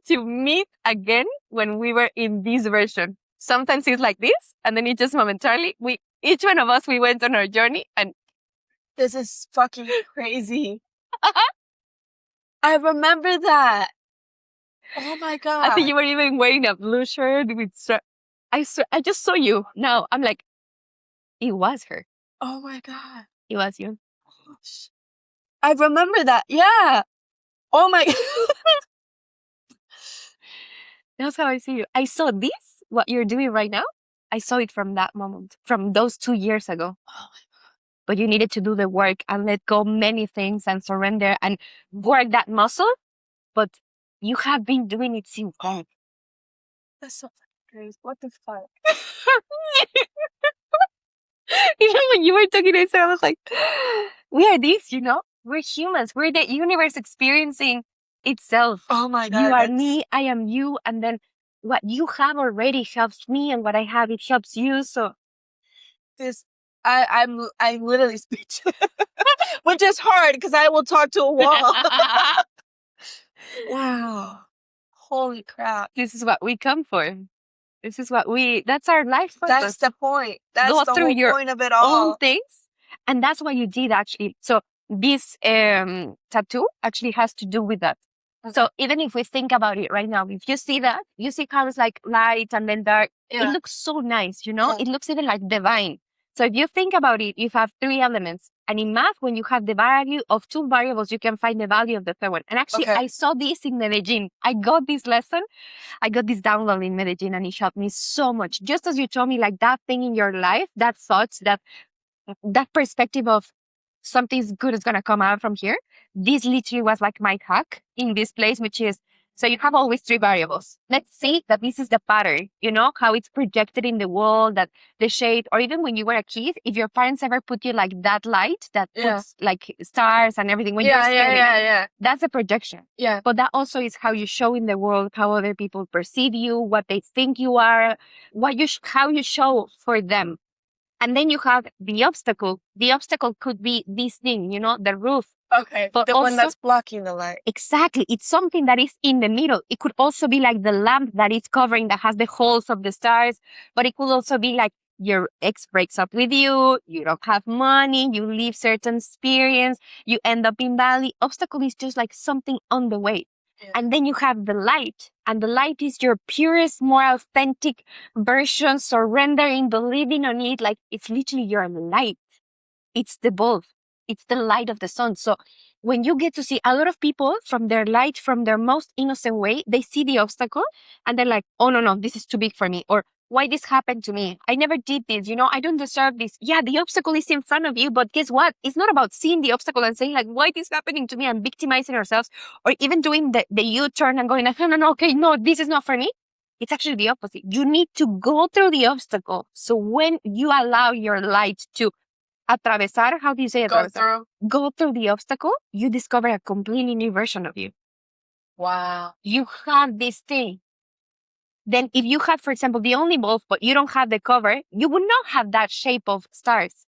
to meet again when we were in this version. Sometimes it's like this, and then it just momentarily, each one of us, we went on our journey and this is fucking crazy. I remember that. Oh my God. I think you were even wearing a blue shirt with I just saw you. Now I'm like, it was her. Oh my God. It was you. I remember that. Yeah. Oh my God. That's how I see you. I saw this, what you're doing right now. I saw it from that moment, from those 2 years ago. Oh my God. But you needed to do the work and let go many things and surrender and work that muscle. But you have been doing it since then. That's so crazy. What the fuck? Even when you were talking to I was like, we are this, you know? We're humans. We're the universe experiencing itself. Oh my God. You are me, I am you. And then what you have already helps me, and what I have, it helps you. So I'm literally speechless, which is hard because I will talk to a wall. Wow. Holy crap. This is what we come for. This is what that's our life purpose. That's the point. That's Go the through whole your point of it all. own things. And that's what you did actually. So this tattoo actually has to do with that. Okay. So even if we think about it right now, if you see that, you see how it's like light and then dark. Yeah. It looks so nice, you know? Yeah. It looks even like divine. So if you think about it, you have 3 elements. And in math, when you have the value of 2 variables, you can find the value of the third one. And actually, I saw this in Medellin. I got this lesson. I got this download in Medellin, and it helped me so much. Just as you told me, like that thing in your life, that thought, that perspective of something good is going to come out from here. This literally was like my hack in this place, which is, so you have always three variables. Let's see that this is the pattern, you know, how it's projected in the wall, that the shade, or even when you were a kid, if your parents ever put you like that light that puts like stars and everything when you're standing, that's a projection. Yeah. But that also is how you show in the world, how other people perceive you, what they think you are, how you show for them. And then you have the obstacle. The obstacle could be this thing, you know, the roof. Okay. But the one that's blocking the light. Exactly. It's something that is in the middle. It could also be like the lamp that is covering, that has the holes of the stars. But it could also be like your ex breaks up with you. You don't have money. You leave certain experience. You end up in Bali. Obstacle is just like something on the way. Yeah. And then you have the light. And the light is your purest, more authentic version, surrendering, believing on it. Like it's literally your light. It's the bulb. It's the light of the sun. So when you get to see a lot of people from their light, from their most innocent way, they see the obstacle and they're like, oh, no, this is too big for me. Or why this happened to me? I never did this. You know, I don't deserve this. Yeah, the obstacle is in front of you, but guess what? It's not about seeing the obstacle and saying like, why this happening to me, and victimizing ourselves, or even doing the U-turn and going like, no, okay, no, this is not for me. It's actually the opposite. You need to go through the obstacle. So when you allow your light to atravesar, how do you say atravesar? Go through the obstacle, you discover a completely new version of you. Wow. You have this thing. Then if you had, for example, the only bulb, but you don't have the cover, you would not have that shape of stars.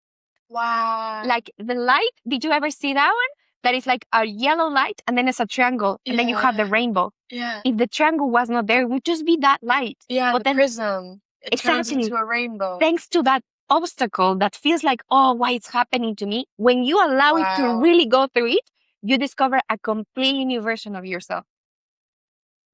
Wow. Like the light, did you ever see that one? That is like a yellow light and then it's a triangle and then you have the rainbow. Yeah. If the triangle was not there, it would just be that light. Yeah, but the prism. It turns into a rainbow. Thanks to that obstacle that feels like, oh, why it's happening to me? When you allow it to really go through it, you discover a completely new version of yourself.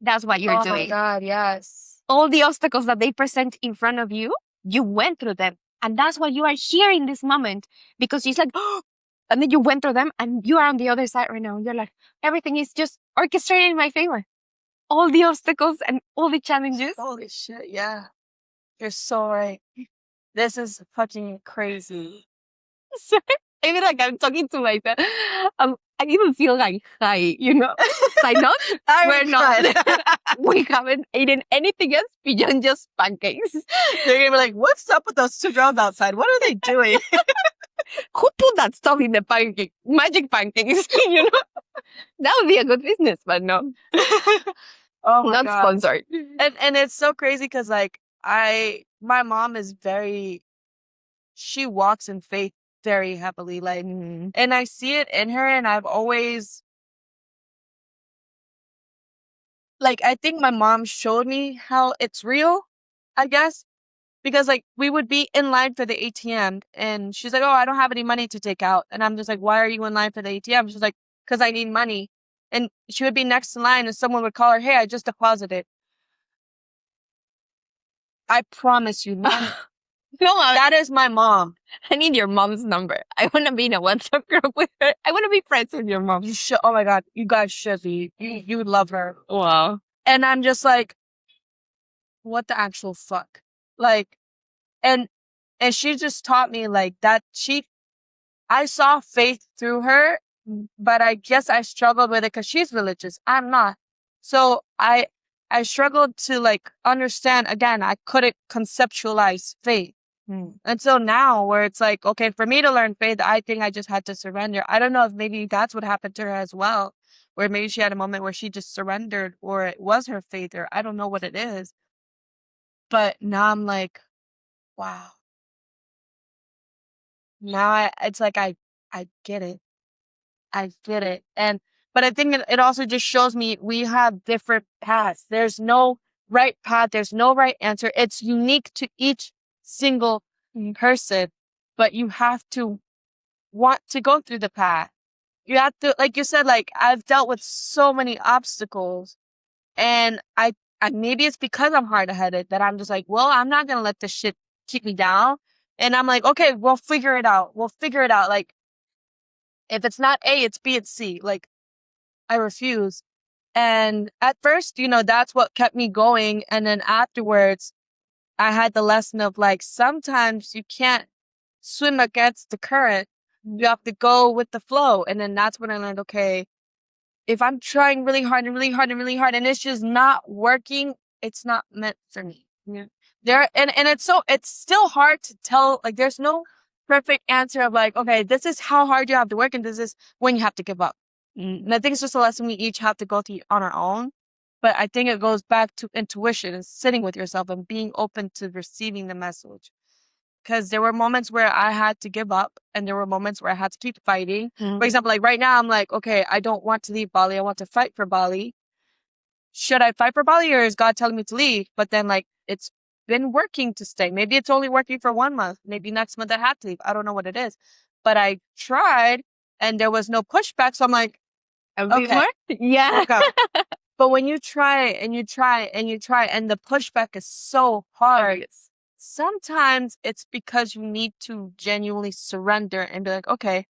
That's what you're doing. Oh my God, yes. All the obstacles that they present in front of you, you went through them. And that's why you are here in this moment. Because it's like, oh, and then you went through them and you are on the other side right now. You're like, everything is just orchestrated in my favor. All the obstacles and all the challenges. Holy shit, yeah. You're so right. This is fucking crazy. So, I feel like I'm talking to myself. I even feel like high, you know? Like, not? We're not. We haven't eaten anything else beyond just pancakes. They're going to be like, what's up with those 2 girls outside? What are they doing? Who put that stuff in the pancake? Magic pancakes, you know? That would be a good business, but no. Oh my not God. Sponsored. And it's so crazy because like my mom is she walks in faith very heavily, like, and I see it in her, and I've always, like, I think my mom showed me how it's real, I guess, because like we would be in line for the ATM and she's like, oh, I don't have any money to take out. And I'm just like, why are you in line for the ATM? She's like, because I need money. And she would be next in line and someone would call her, hey, I just deposited. I promise you, Mom. No, that is my mom. I need your mom's number. I want to be in a WhatsApp group with her. I want to be friends with your mom. You should. Oh my God, you guys should be. You would love her. Wow. And I'm just like, what the actual fuck? Like, and she just taught me like that. I saw faith through her, but I guess I struggled with it because she's religious. I'm not. So I struggled to like understand. Again, I couldn't conceptualize faith. And so now where it's like, okay, for me to learn faith, I think I just had to surrender. I don't know if maybe that's what happened to her as well, where maybe she had a moment where she just surrendered or it was her faith, or I don't know what it is. But now I'm like, wow. Now it's like, I get it. I get it. But I think it also just shows me we have different paths. There's no right path. There's no right answer. It's unique to each single person, but you have to want to go through the path. You have to, like you said, like I've dealt with so many obstacles, and I maybe it's because I'm hard-headed that I'm just like, well, I'm not going to let this shit keep me down. And I'm like, okay, we'll figure it out. We'll figure it out. Like, if it's not A, it's B, it's C. Like, I refuse. And at first, that's what kept me going. And then afterwards, I had the lesson of like, sometimes you can't swim against the current. You have to go with the flow. And then that's when I learned, okay, if I'm trying really hard and really hard and really hard and it's just not working, it's not meant for me. Yeah. And it's still hard to tell, like there's no perfect answer of like, okay, this is how hard you have to work and this is when you have to give up. And I think it's just a lesson we each have to go through on our own. But I think it goes back to intuition and sitting with yourself and being open to receiving the message. Because there were moments where I had to give up and there were moments where I had to keep fighting. For example, like right now, I'm like, okay, I don't want to leave Bali. I want to fight for Bali. Should I fight for Bali or is God telling me to leave? But then like, it's been working to stay. Maybe it's only working for 1 month. Maybe next month I have to leave. I don't know what it is. But I tried and there was no pushback. So I'm like, okay, yeah. go. But when you try and you try and you try and the pushback is so hard, sometimes it's because you need to genuinely surrender and be like, okay,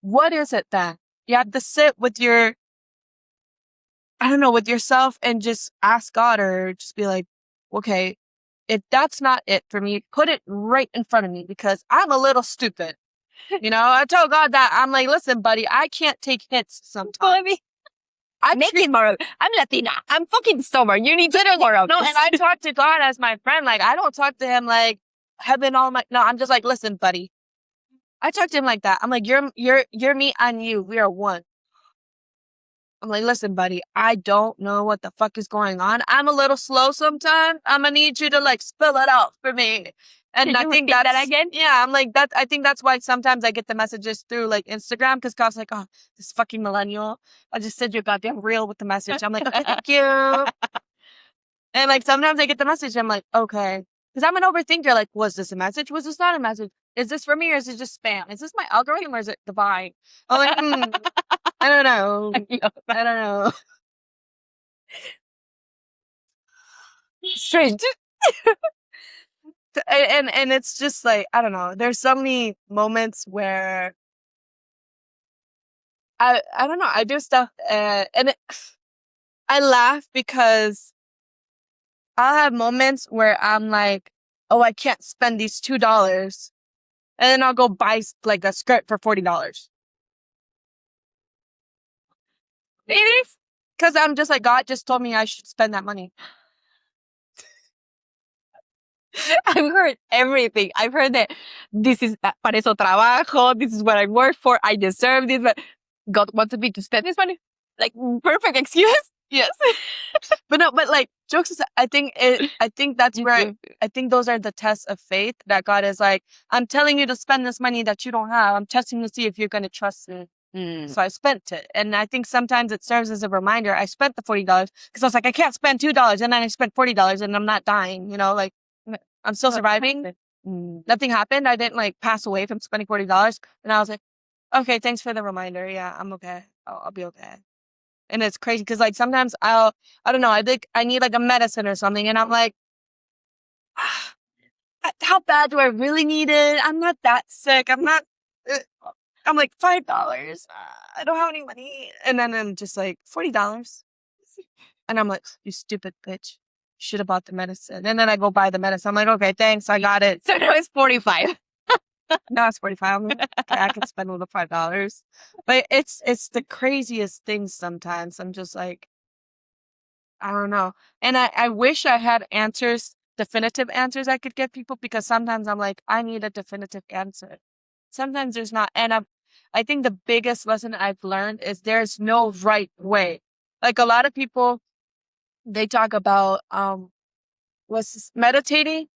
what is it then? You have to sit with your, I don't know, with yourself and just ask God or just be like, okay, if that's not it for me, put it right in front of me because I'm a little stupid. You know, I told God that I'm like, listen, buddy, I can't take hits sometimes. I'm Latina. I'm fucking stubborn. You need to know more of No, this. and I talk to God as my friend. Like, I don't talk to him like heaven all my. No, I'm just like, listen, buddy. I talk to him like that. I'm like, you're me and you. We are one. I'm like, listen, buddy. I don't know what the fuck is going on. I'm a little slow sometimes. I'm gonna need you to like spill it out for me. And I think that's that again. Yeah, I'm like that. I think that's why sometimes I get the messages through like Instagram because God's like, oh, this fucking millennial. I just send you a goddamn reel with the message. I'm like, okay, thank you. And like sometimes I get the message, I'm like, okay. Because I'm an overthinker. Like, was this a message? Was this not a message? Is this for me or is it just spam? Is this my algorithm or is it divine? I'm like, I don't know. I don't know. Strange. And it's just like, I don't know. There's so many moments where I don't know. I do stuff I laugh because I have moments where I'm like, oh, I can't spend these $2. And then I'll go buy like a skirt for $40. It is. Because I'm just like, God just told me I should spend that money. I've heard everything. I've heard that this is para eso trabajo. This is what I work for. I deserve this. But God wanted me to spend this money. Like perfect excuse. Yes. But no, but like jokes aside, I think that's where I think those are the tests of faith that God is like, I'm telling you to spend this money that you don't have. I'm testing to see if you're going to trust me. So I spent it. And I think sometimes it serves as a reminder. I spent the $40 because I was like, I can't spend $2 and then I spent $40 and I'm not dying, you know, like I'm still surviving. Nothing happened. I didn't like pass away from spending $40. And I was like, okay, thanks for the reminder. Yeah, I'm okay. I'll be okay. And it's crazy because like sometimes I don't know, I think I need like a medicine or something. And I'm like, how bad do I really need it? I'm not that sick. I'm not, I'm like $5. I don't have any money. And then I'm just like $40. And I'm like, you stupid bitch. You should have bought the medicine. And then I go buy the medicine. I'm like, okay, thanks. I got it. So now it's 45. No, it's 45. I'm like, okay, I can spend all the $5. But it's the craziest things sometimes. I'm just like, I don't know. And I wish I had answers, definitive answers I could give people because sometimes I'm like, I need a definitive answer. Sometimes there's not. And I think the biggest lesson I've learned is there's no right way. Like a lot of people, they talk about, what's this, meditating.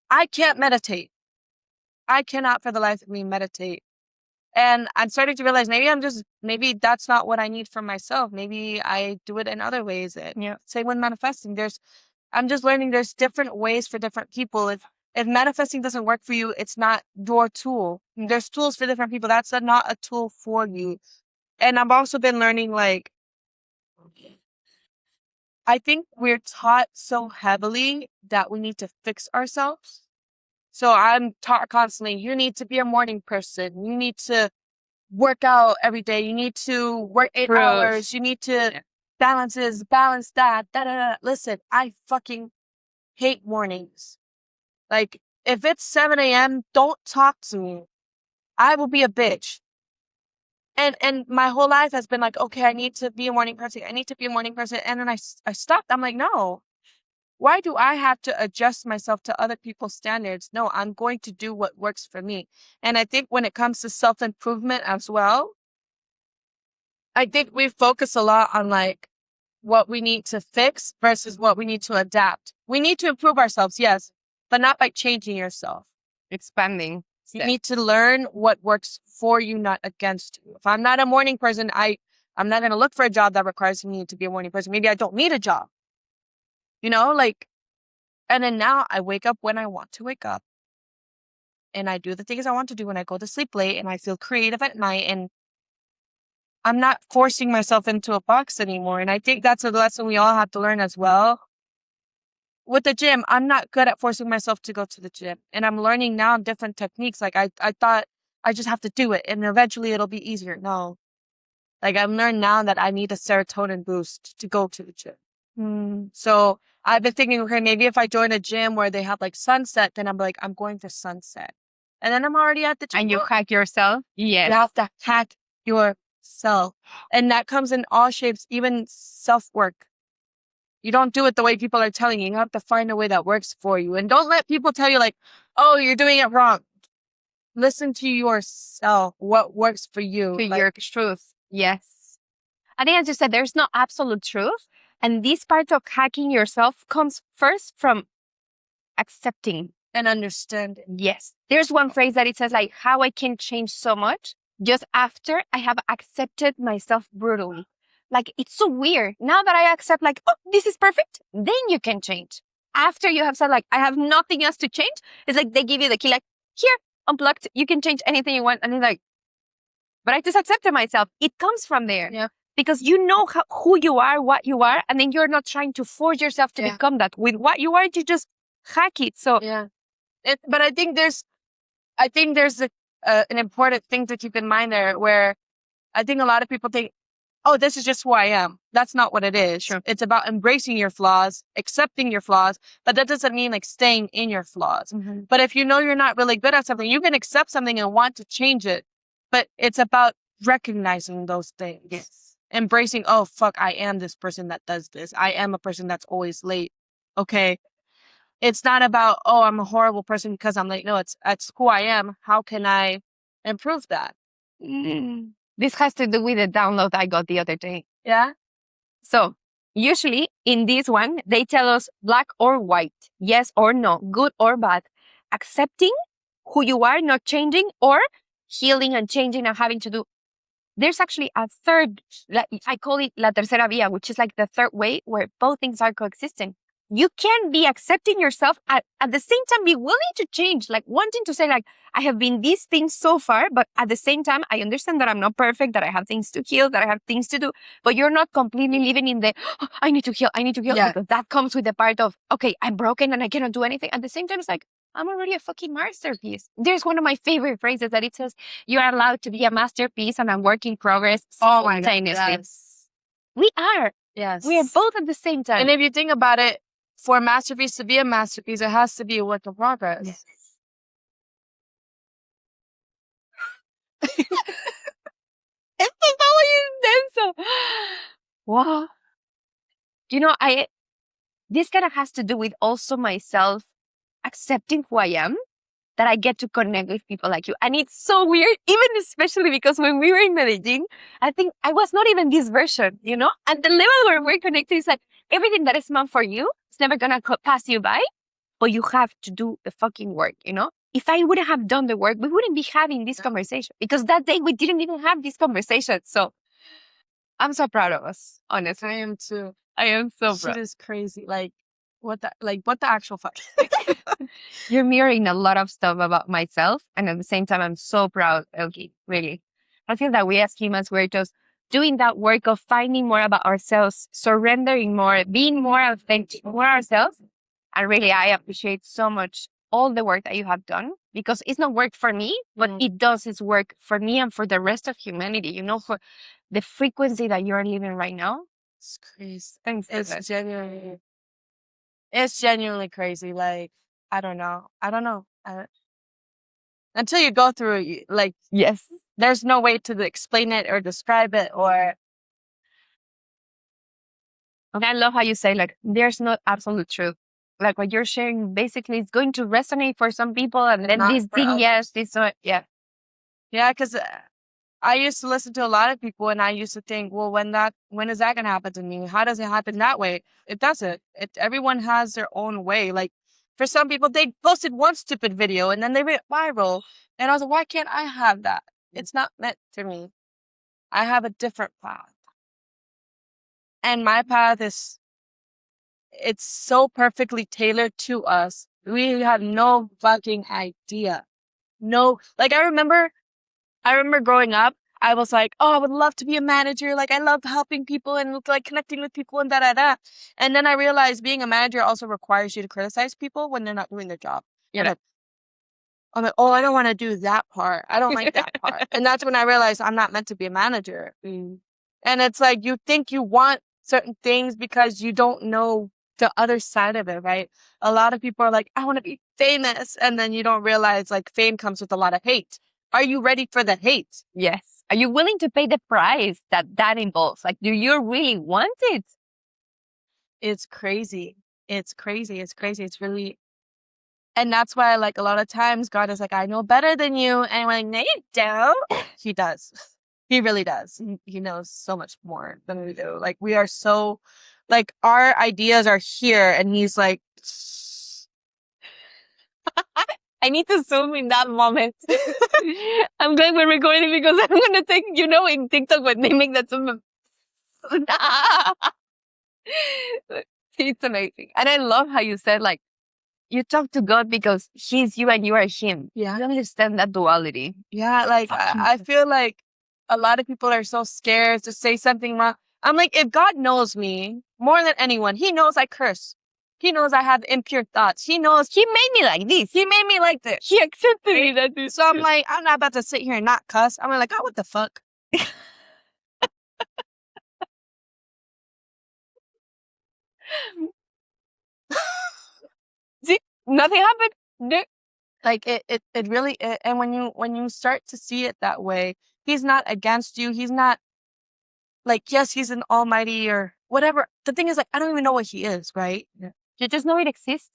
I can't meditate. I cannot for the life of me meditate. And I'm starting to realize maybe that's not what I need for myself. Maybe I do it in other ways. Same when manifesting. I'm just learning there's different ways for different people. If manifesting doesn't work for you, it's not your tool. There's tools for different people. That's not a tool for you. And I've also been learning like, I think we're taught so heavily that we need to fix ourselves. So I'm taught constantly, you need to be a morning person. You need to work out every day. You need to work 8 hours. You need to balance that. Da, da, da. Listen, I fucking hate mornings. Like, if it's 7 a.m., don't talk to me. I will be a bitch. And my whole life has been like, okay, I need to be a morning person. I need to be a morning person. And then I stopped. I'm like, no, why do I have to adjust myself to other people's standards? No, I'm going to do what works for me. And I think when it comes to self-improvement as well, I think we focus a lot on like what we need to fix versus what we need to adapt. We need to improve ourselves, yes, but not by changing yourself. Expanding. You need to learn what works for you, not against you. If I'm not a morning person, I'm not going to look for a job that requires me to be a morning person. Maybe I don't need a job, like, and then now I wake up when I want to wake up and I do the things I want to do when I go to sleep late and I feel creative at night and I'm not forcing myself into a box anymore. And I think that's a lesson we all have to learn as well. With the gym, I'm not good at forcing myself to go to the gym. And I'm learning now different techniques. Like I thought I just have to do it and eventually it'll be easier. No. Like I've learned now that I need a serotonin boost to go to the gym. So I've been thinking, okay, maybe if I join a gym where they have like sunset, then I'm like, I'm going to sunset. And then I'm already at the gym. And you hack yourself? Yes. You have to hack yourself. And that comes in all shapes, even self-work. You don't do it the way people are telling you. You have to find a way that works for you. And don't let people tell you like, oh, you're doing it wrong. Listen to yourself. What works for you. To your truth. Yes. I think as you said, there's no absolute truth. And this part of hacking yourself comes first from accepting. And understanding. Yes. There's one phrase that it says like how I can change so much just after I have accepted myself brutally. Like, it's so weird. Now that I accept like, oh, this is perfect, then you can change. After you have said like, I have nothing else to change, it's like they give you the key like, here, unplugged, you can change anything you want. And it's like, but I just accepted myself. It comes from there. Yeah. Because you know who you are, what you are, and then you're not trying to force yourself to become that. With what you are, you just hack it. So yeah. But I think there's an important thing to keep in mind there where I think a lot of people think, oh, this is just who I am. That's not what it is. Sure. It's about embracing your flaws, accepting your flaws, but that doesn't mean like staying in your flaws. Mm-hmm. But if you know you're not really good at something, you can accept something and want to change it. But it's about recognizing those things. Yes. Embracing, oh, fuck, I am this person that does this. I am a person that's always late. Okay. It's not about, oh, I'm a horrible person because I'm late. No, it's who I am. How can I improve that? This has to do with the download I got the other day. Yeah. So usually in this one, they tell us black or white, yes or no, good or bad, accepting who you are, not changing, or healing and changing and having to do. There's actually a third, I call it la tercera vía, which is like the third way where both things are coexisting. You can be accepting yourself at the same time be willing to change, like wanting to say like, I have been these things so far, but at the same time, I understand that I'm not perfect, that I have things to heal, that I have things to do, but you're not completely living in the, oh, I need to heal, Yeah. because that comes with the part of, okay, I'm broken and I cannot do anything. At the same time, it's like, I'm already a fucking masterpiece. There's one of my favorite phrases that it says, you are allowed to be a masterpiece and a work in progress simultaneously. Oh my God, yes. We are. Yes. We are both at the same time. And if you think about it, for a masterpiece to be a masterpiece, it has to be a work in progress. Yes. Wow. This kind of has to do with also myself accepting who I am, that I get to connect with people like you. And it's so weird, even especially because when we were in Medellin, I think I was not even this version, And the level where we're connected is like everything that is meant for you, it's never going to pass you by, but you have to do the fucking work, If I wouldn't have done the work, we wouldn't be having this conversation because that day we didn't even have this conversation. So I'm so proud of us, honestly. I am too. I am so Shit proud. is crazy. What the actual fuck? You're mirroring a lot of stuff about myself. And at the same time, I'm so proud, Elky, really. I feel that we as humans, we're just doing that work of finding more about ourselves, surrendering more, being more authentic, more ourselves. And really, I appreciate so much all the work that you have done because it's not work for me, but it does its work for me and for the rest of humanity, for the frequency that you're living right now. It's crazy. Thanks. It's genuinely crazy. Like, I don't know. until you go through it, like, Yes. there's no way to explain it or describe it or. And I love how you say, like, there's no absolute truth. Like, what you're sharing basically is going to resonate for some people, and then Not this for thing, others. yes, this one, yeah. Yeah, because I used to listen to a lot of people and I used to think, well, when is that going to happen to me? How does it happen that way? It doesn't. Everyone has their own way. Like, for some people, they posted one stupid video and then they went viral. And I was like, why can't I have that? It's not meant for me. I have a different path. And my path it's so perfectly tailored to us. We have no fucking idea. No, like I remember growing up, I was like, oh, I would love to be a manager. Like, I love helping people and like connecting with people and da da da. And then I realized being a manager also requires you to criticize people when they're not doing their job. Yeah. I'm like, oh, I don't want to do that part. I don't like that part. And that's when I realized I'm not meant to be a manager. And it's like, you think you want certain things because you don't know the other side of it, right? A lot of people are like, I want to be famous. And then you don't realize like fame comes with a lot of hate. Are you ready for the hate? Yes. Are you willing to pay the price that involves? Like, do you really want it? It's crazy. It's crazy. It's crazy. It's really, and that's why like a lot of times God is like, I know better than you. And we're like, no, you don't. He does. He really does. He knows so much more than we do. Like, we are so, like, our ideas are here and he's like, I need to zoom in that moment. I'm glad we're recording because I'm going to take, in TikTok when they make that zoom. It's amazing. And I love how you said, like, you talk to God because he's you and you are him. Yeah. You understand that duality. Yeah, like, I feel like a lot of people are so scared to say something wrong. I'm like, if God knows me more than anyone, he knows I curse. He knows I have impure thoughts. He knows He made me like this. he made me like this. He accepted me that this. So I'm like, I'm not about to sit here and not cuss. I'm like, oh, what the fuck? See, nothing happened. Like, it really, and when you start to see it that way, he's not against you. He's not like, yes, he's an almighty or whatever. The thing is, like, I don't even know what he is, right? Yeah. You just know it exists.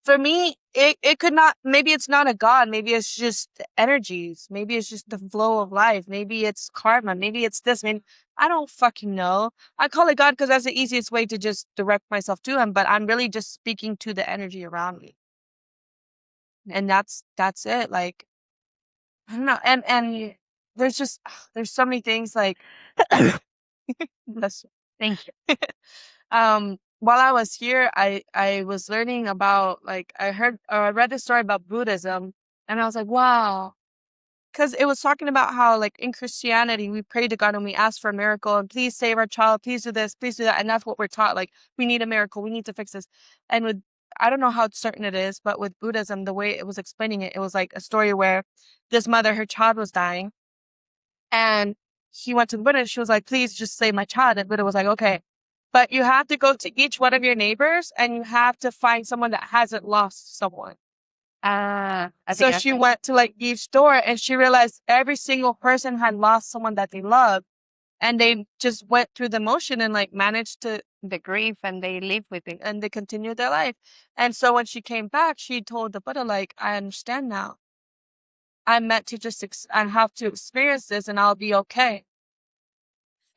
For me, it could not, maybe it's not a God. Maybe it's just energies. Maybe it's just the flow of life. Maybe it's karma. Maybe it's this. I mean, I don't fucking know. I call it God because that's the easiest way to just direct myself to him. But I'm really just speaking to the energy around me. And that's it. Like, I don't know. And there's so many things like, Thank you. While I was here, I was learning about, like, I read the story about Buddhism and I was like, wow. Because it was talking about how, like, in Christianity, we pray to God and we ask for a miracle and please save our child, please do this, please do that. And that's what we're taught. Like, we need a miracle, we need to fix this. And I don't know how certain it is, but with Buddhism, the way it was explaining it, it was like a story where this mother, her child was dying. And she went to the Buddha and she was like, please just save my child. And Buddha was like, okay. But you have to go to each one of your neighbors and you have to find someone that hasn't lost someone. So she went to like each door and she realized every single person had lost someone that they loved. And they just went through the motion and like managed to the grief and they live with it. And they continued their life. And so when she came back, she told the Buddha, like, I understand now. I'm meant to just I have to experience this and I'll be okay.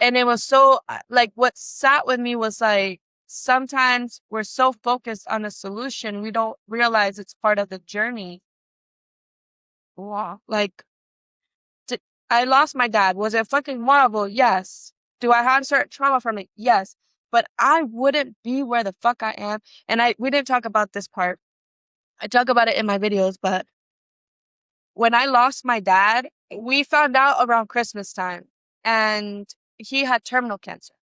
And it was so, like, what sat with me was like, sometimes we're so focused on a solution, we don't realize it's part of the journey. Wow. Like, I lost my dad. Was it fucking horrible? Yes. Do I have certain trauma from it? Yes. But I wouldn't be where the fuck I am. And we didn't talk about this part. I talk about it in my videos, but when I lost my dad, we found out around Christmas time and he had terminal cancer,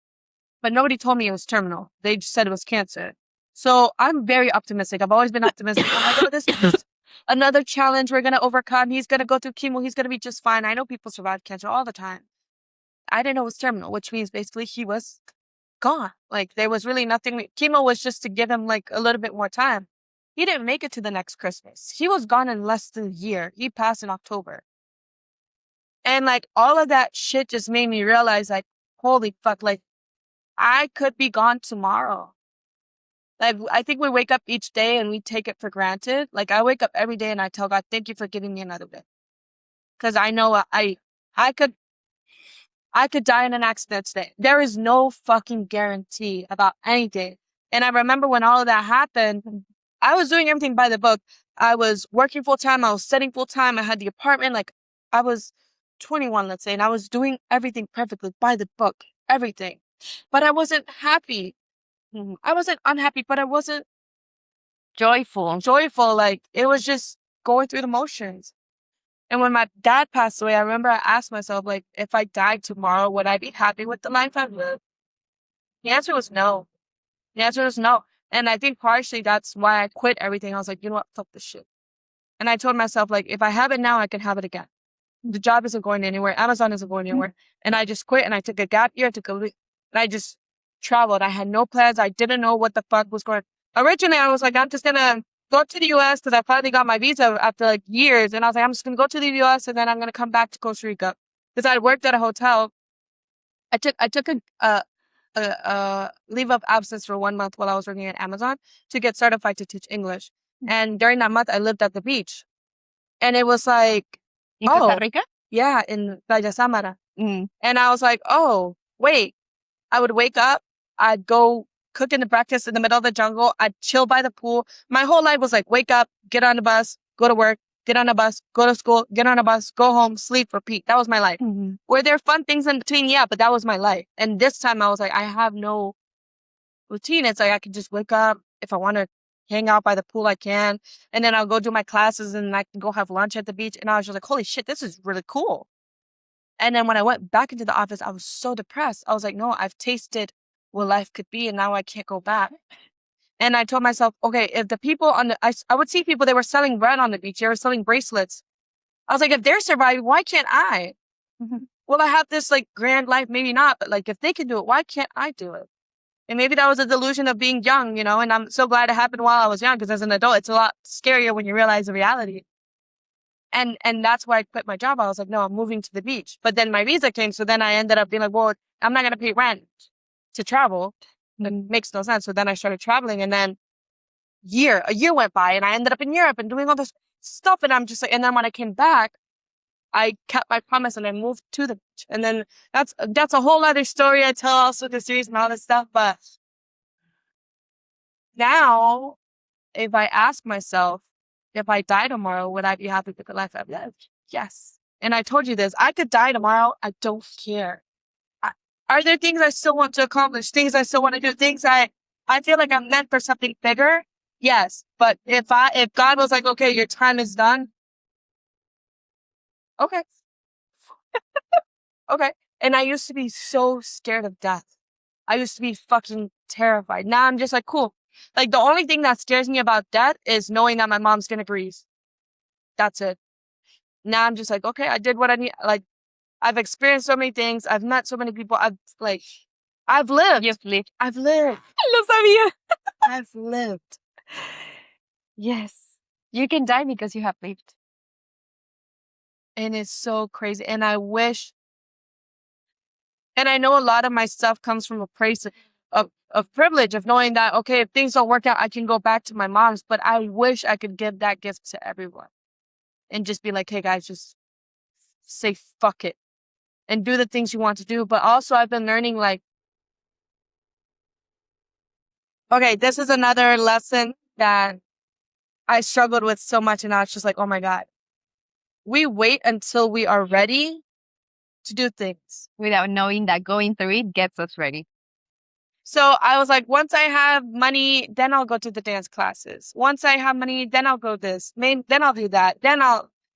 but nobody told me it was terminal. They just said it was cancer. So I'm very optimistic. I've always been optimistic. I'm like, oh, this is another challenge we're going to overcome. He's going to go through chemo. He's going to be just fine. I know people survive cancer all the time. I didn't know it was terminal, which means basically he was gone. Like, there was really nothing. Chemo was just to give him like a little bit more time. He didn't make it to the next Christmas. He was gone in less than a year. He passed in October. And like all of that shit just made me realize like, holy fuck, like I could be gone tomorrow. Like I think we wake up each day and we take it for granted. Like I wake up every day and I tell God, thank you for giving me another day. Cause I know I could die in an accident today. There is no fucking guarantee about anything. And I remember when all of that happened, I was doing everything by the book. I was working full time. I was studying full time. I had the apartment. Like I was 21, let's say, and I was doing everything perfectly by the book, everything. But I wasn't happy. I wasn't unhappy, but I wasn't Joyful. Like it was just going through the motions. And when my dad passed away, I remember I asked myself, like, if I died tomorrow, would I be happy with the life I've lived? The answer was no. The answer was no. And I think partially that's why I quit everything. I was like, you know what? Fuck this shit. And I told myself, like, if I have it now, I can have it again. The job isn't going anywhere. Amazon isn't going anywhere. And I just quit and I took a gap year, and I just traveled. I had no plans. I didn't know what the fuck was going on. Originally, I was like, I'm just going to go to the U.S. because I finally got my visa after like years. And I was like, I'm just going to go to the U.S. and then I'm going to come back to Costa Rica because I worked at a hotel. I took a leave of absence for 1 month while I was working at Amazon to get certified to teach English. And during that month, I lived at the beach. And it was like, in Costa Rica? Yeah, in Playa Samara. And I was like, oh, wait. I would wake up. I'd go cook in the breakfast in the middle of the jungle. I'd chill by the pool. My whole life was like, wake up, get on the bus, go to work, get on a bus, go to school, get on a bus, go home, sleep, repeat. That was my life. Were there fun things in between? Yeah, but that was my life. And this time I was like, I have no routine. It's like I can just wake up. If I want to hang out by the pool, I can. And then I'll go do my classes and I can go have lunch at the beach. And I was just like, holy shit, this is really cool. And then when I went back into the office, I was so depressed. I was like, no, I've tasted what life could be and now I can't go back. And I told myself, okay, if the people on the, I would see people, they were selling bread on the beach. They were selling bracelets. I was like, if they're surviving, why can't I? Well, I have this like grand life, maybe not, but like if they can do it, why can't I do it? And maybe that was a delusion of being young, you know, and I'm so glad it happened while I was young because as an adult, it's a lot scarier when you realize the reality. And that's why I quit my job. I was like, no, I'm moving to the beach. But then my visa came. So then I ended up being like, well, I'm not going to pay rent to travel. That makes no sense. So then I started traveling and then a year went by and I ended up in Europe and doing all this stuff. And I'm just like, and then when I came back, I kept my promise and I moved to the beach. And then that's a whole other story I tell also the series and all this stuff. But now if I ask myself, if I die tomorrow, would I be happy with the life I've lived? Yes. And I told you this, I could die tomorrow. I don't care. Are there things I still want to accomplish? Things I still want to do? Things I feel like I'm meant for something bigger? Yes. But if God was like, okay, your time is done. Okay. Okay. And I used to be so scared of death. I used to be fucking terrified. Now I'm just like, cool. Like the only thing that scares me about death is knowing that my mom's gonna grieve. That's it. Now I'm just like, okay, I did what I need. Like I've experienced so many things. I've met so many people. I've lived. You've lived. I've lived. Lo sabía. I've lived. Yes. You can die because you have lived. And it's so crazy. And I wish, and I know a lot of my stuff comes from a place of privilege of knowing that, okay, if things don't work out, I can go back to my mom's, but I wish I could give that gift to everyone and just be like, hey guys, just say fuck it and do the things you want to do. But also I've been learning like, okay, this is another lesson that I struggled with so much. And I was just like, oh my God, we wait until we are ready to do things without knowing that going through it gets us ready. So I was like, once I have money, then I'll go to the dance classes. Once I have money, then I'll go this. Then I'll do that.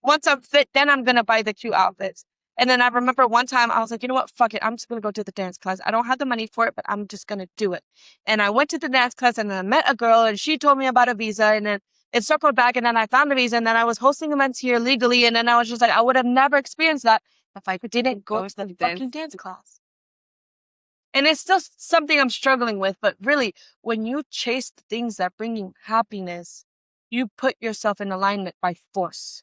Once I'm fit, then I'm going to buy the cute outfits. And then I remember one time I was like, you know what? Fuck it. I'm just going to go to the dance class. I don't have the money for it, but I'm just going to do it. And I went to the dance class and I met a girl and she told me about a visa and then it circled back and then I found a visa and then I was hosting events here legally. And then I was just like, I would have never experienced that if I didn't go to the fucking dance class. And it's still something I'm struggling with, but really, when you chase the things that bring you happiness, you put yourself in alignment by force.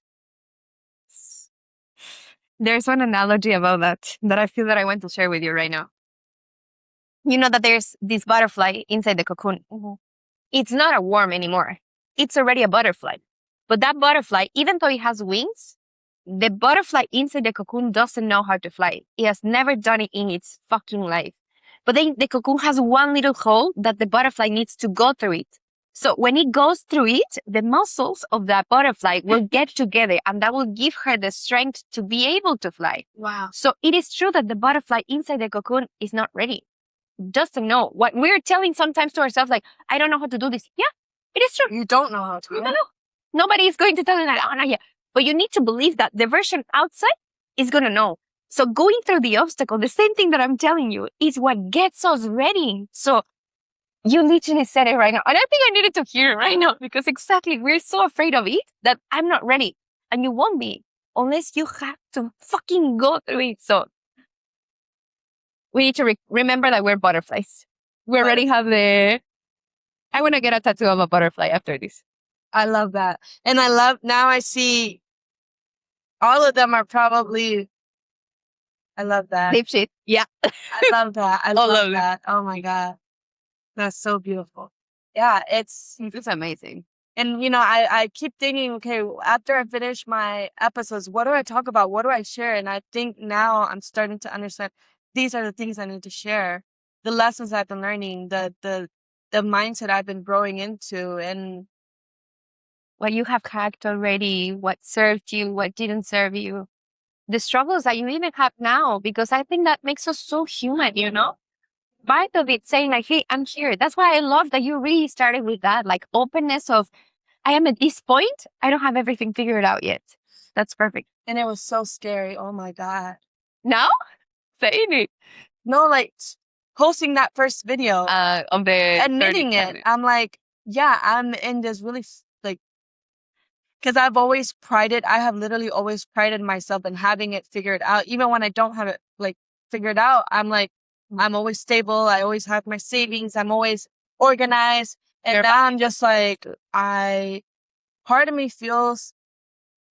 There's one analogy about that I feel that I want to share with you right now. You know that there's this butterfly inside the cocoon. Mm-hmm. It's not a worm anymore. It's already a butterfly. But that butterfly, even though it has wings, the butterfly inside the cocoon doesn't know how to fly. It has never done it in its fucking life. But then the cocoon has one little hole that the butterfly needs to go through it. So when it goes through it, the muscles of that butterfly will get together and that will give her the strength to be able to fly. Wow. So it is true that the butterfly inside the cocoon is not ready. Doesn't know. What we're telling sometimes to ourselves, like, I don't know how to do this. Yeah, it is true. You don't know how to. You don't know. Nobody is going to tell you that, oh, no, yeah. But you need to believe that the version outside is going to know. So going through the obstacle, the same thing that I'm telling you, is what gets us ready. So you literally said it right now. And I think I needed to hear it right now because exactly, we're so afraid of it that I'm not ready. And you won't be unless you have to fucking go through it. So we need to remember that we're butterflies. We already have I want to get a tattoo of a butterfly after this. I love that. And now I see all of them are probably, I love that. Deep shit. Yeah. I love that. I love that. Oh my God. That's so beautiful. Yeah, it's amazing. And, I keep thinking, okay, after I finish my episodes, what do I talk about? What do I share? And I think now I'm starting to understand these are the things I need to share. The lessons I've been learning, the mindset I've been growing into, and what you have hacked already, what served you, what didn't serve you, the struggles that you even have now, because I think that makes us so human, Part of it saying like, hey, I'm here. That's why I love that you really started with that, like openness of, I am at this point, I don't have everything figured out yet. That's perfect. And it was so scary. Oh my God. Now? Saying it. No, like posting that first video. Of the admitting it. I'm like, yeah, I'm in this really because I have literally always prided myself in having it figured out. Even when I don't have it like figured out, I'm like, I'm always stable. I always have my savings. I'm always organized. And now I'm just like, part of me feels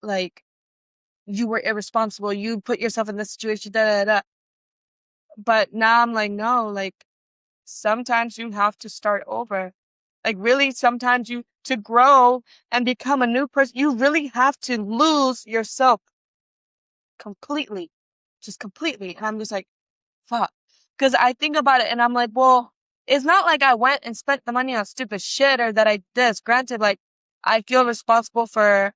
like you were irresponsible. You put yourself in this situation, da, da, da. But now I'm like, no, like sometimes you have to start over. Like really, sometimes to grow and become a new person, you really have to lose yourself completely, just completely. And I'm just like, fuck. Because I think about it and I'm like, well, it's not like I went and spent the money on stupid shit or that I did this. Granted, like I feel responsible for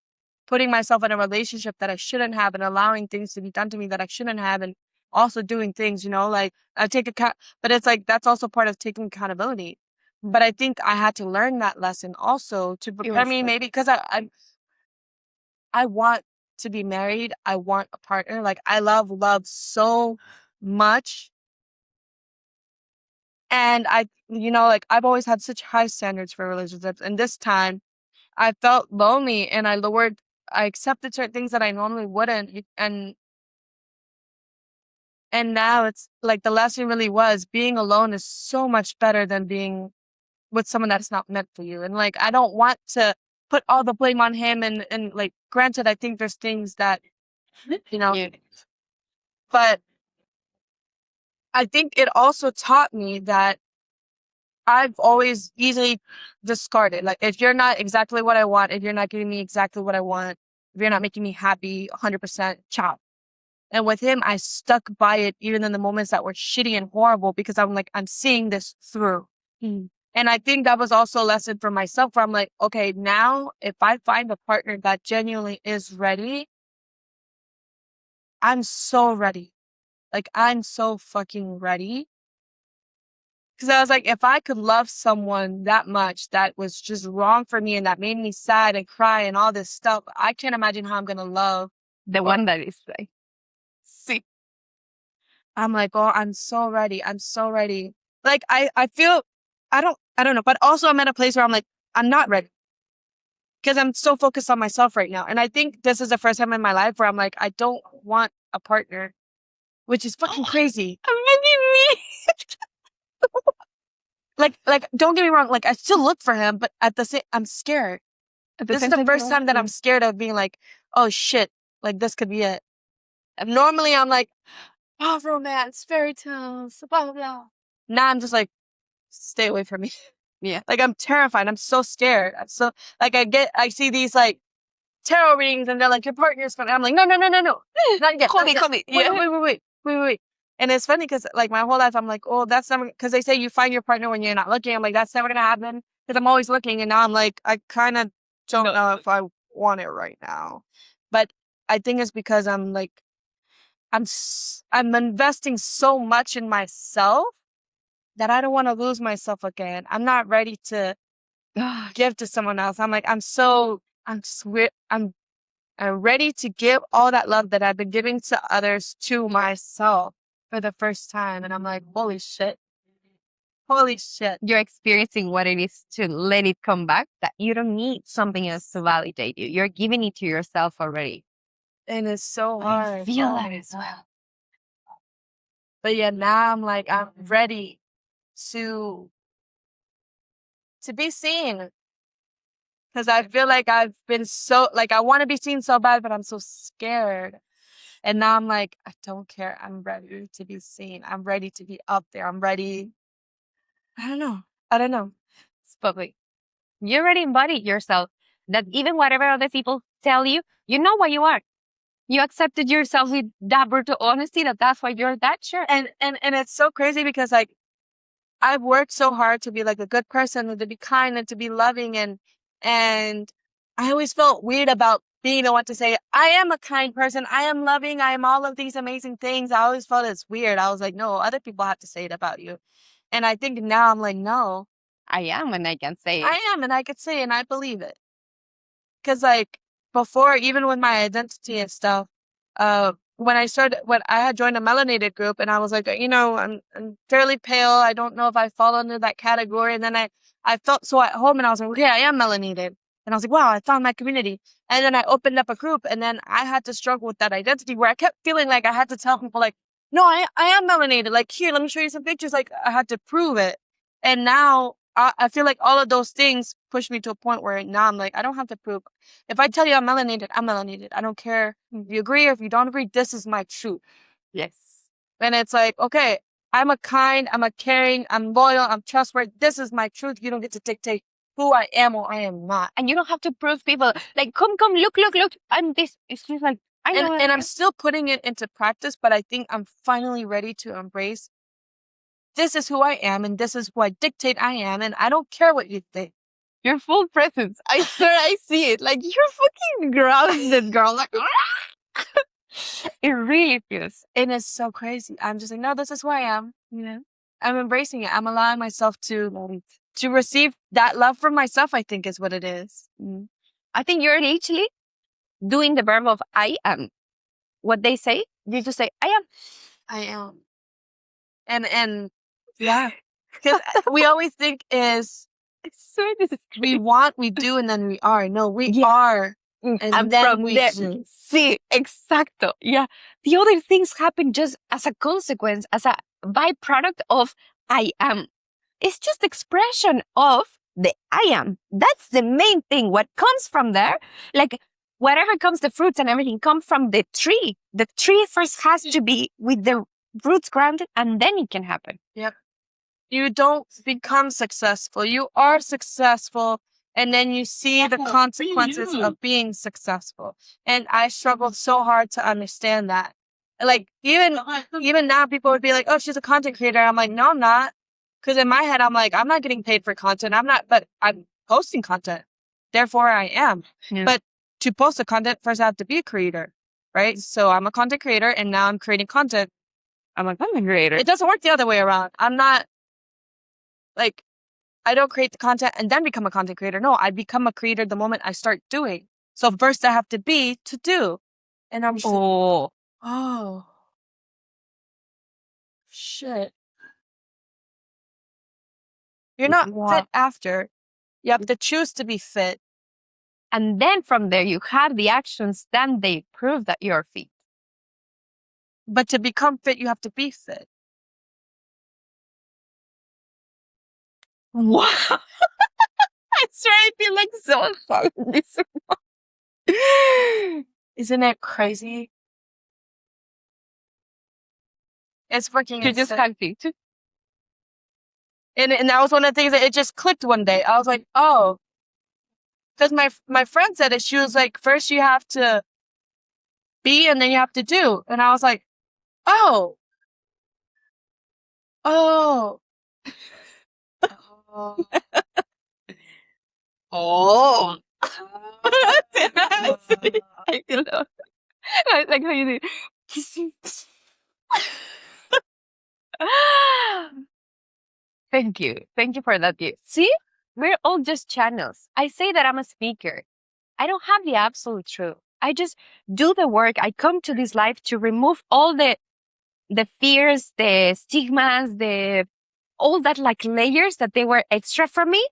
putting myself in a relationship that I shouldn't have and allowing things to be done to me that I shouldn't have and also doing things, like I take account, but it's like, that's also part of taking accountability. But I think I had to learn that lesson also to prepare me maybe because I want to be married. I want a partner. Like I love so much. And like I've always had such high standards for relationships. And this time I felt lonely and I accepted certain things that I normally wouldn't. And now it's like the lesson really was being alone is so much better than being with someone that's not meant for you. And like, I don't want to put all the blame on him. And like, granted, I think there's things that, but I think it also taught me that I've always easily discarded. Like, if you're not exactly what I want, if you're not giving me exactly what I want, if you're not making me happy 100%, ciao. And with him, I stuck by it even in the moments that were shitty and horrible because I'm like, I'm seeing this through. And I think that was also a lesson for myself where I'm like, okay, now if I find a partner that genuinely is ready, I'm so ready. Like, I'm so fucking ready. Because I was like, if I could love someone that much that was just wrong for me and that made me sad and cry and all this stuff, I can't imagine how I'm going to love the one that is like, see. I'm like, oh, I'm so ready. I'm so ready. Like, I feel, I don't know. But also I'm at a place where I'm like, I'm not ready. Because I'm so focused on myself right now. And I think this is the first time in my life where I'm like, I don't want a partner, which is fucking crazy. Like, don't get me wrong. Like, I still look for him, but at the same, I'm scared. This is the first time that I'm scared of being like, oh shit, like this could be it. And normally I'm like, oh, romance, fairy tales, blah, blah, blah. Now I'm just like, stay away from me. Yeah. Like I'm terrified. I'm so scared. I'm so like I see these like tarot readings and they're like, your partner's funny. I'm like, no. Not yet. Call me. Wait. And it's funny because like my whole life I'm like, oh, that's never, because they say you find your partner when you're not looking. I'm like, that's never gonna happen because I'm always looking. And now I'm like, I kind of don't know if I want it right now. But I think it's because I'm like, I'm investing so much in myself that I don't want to lose myself again. I'm not ready to give to someone else. I'm like, I'm ready to give all that love that I've been giving to others to myself for the first time. And I'm like, holy shit. You're experiencing what it is to let it come back, that you don't need something else to validate you. You're giving it to yourself already. And it's so hard. I feel that as well. But yeah, now I'm like, I'm ready to be seen. Because I feel like I've been so, like, I want to be seen so bad, but I'm so scared. And now I'm like, I don't care. I'm ready to be seen. I'm ready to be up there. I'm ready. I don't know. It's public. You already embodied yourself. That even whatever other people tell you, you know what you are. You accepted yourself with that brutal honesty that's why you're that sure. And it's so crazy because like I've worked so hard to be like a good person and to be kind and to be loving and I always felt weird about being the one to say, I am a kind person, I am loving, I am all of these amazing things. I always felt it's weird. I was like, no, other people have to say it about you. And I think now I'm like, no. I am and I can say it. I am and I could say it and I believe it. Because like before, even with my identity and stuff, when I had joined a melanated group and I was like, you know, I'm fairly pale. I don't know if I fall under that category. And then I felt so at home and I was like, okay, I am melanated. And I was like, wow, I found my community. And then I opened up a group and then I had to struggle with that identity where I kept feeling like I had to tell people like, no, I am melanated. Like, here, let me show you some pictures. Like, I had to prove it. And now I feel like all of those things push me to a point where now I'm like, I don't have to prove. If I tell you I'm melanated, I'm melanated. I don't care if you agree or if you don't agree. This is my truth. Yes. And it's like, okay, I'm a kind, I'm a caring, I'm loyal, I'm trustworthy. This is my truth. You don't get to dictate who I am or I am not. And you don't have to prove people like, come, look. I'm this. It's just like, I know. And I'm still putting it into practice, but I think I'm finally ready to embrace this is who I am and this is who I dictate I am. And I don't care what you think. Your full presence. I swear I see it. Like, you're fucking grounded, girl. Like, it really feels. And it's so crazy. I'm just like, no, this is who I am. You know, I'm embracing it. I'm allowing myself to receive that love from myself, I think is what it is. Mm. I think you're literally doing the verb of I am. What they say, you just say, I am. And yeah, because we always think is, I swear this is we want, we do, and then we are. No, we are. And then from we there, do. See, exacto. Yeah. The other things happen just as a consequence, as a byproduct of I am. It's just expression of the I am. That's the main thing. What comes from there, like whatever comes, the fruits and everything come from the tree. The tree first has to be with the roots grounded and then it can happen. Yep. You don't become successful. You are successful. And then you see the consequences of being successful. And I struggled so hard to understand that. Like, even now, people would be like, oh, she's a content creator. I'm like, no, I'm not. Because in my head, I'm like, I'm not getting paid for content. But I'm posting content. Therefore, I am. Yeah. But to post the content, first I have to be a creator, right? So I'm a content creator, and now I'm creating content. I'm a content creator. It doesn't work the other way around. I'm not, like, I don't create the content and then become a content creator. No, I become a creator the moment I start doing. So first I have to be to do. And I'm just like, oh, shit. You're not fit after. You have to choose to be fit. And then from there, you have the actions, then they prove that you're fit. But to become fit, you have to be fit. Wow. swear I feel like so fun. Isn't it crazy? It's freaking You just insane. happy. And that was one of the things that it just clicked one day. I was like, oh, because my friend said it. She was like, first you have to be and then you have to do. And I was like, oh, oh, oh, oh. I feel like how you do. Thank you. Thank you for that gift. See, we're all just channels. I say that I'm a speaker. I don't have the absolute truth. I just do the work. I come to this life to remove all the fears, the stigmas, the all that like layers that they were extra from me.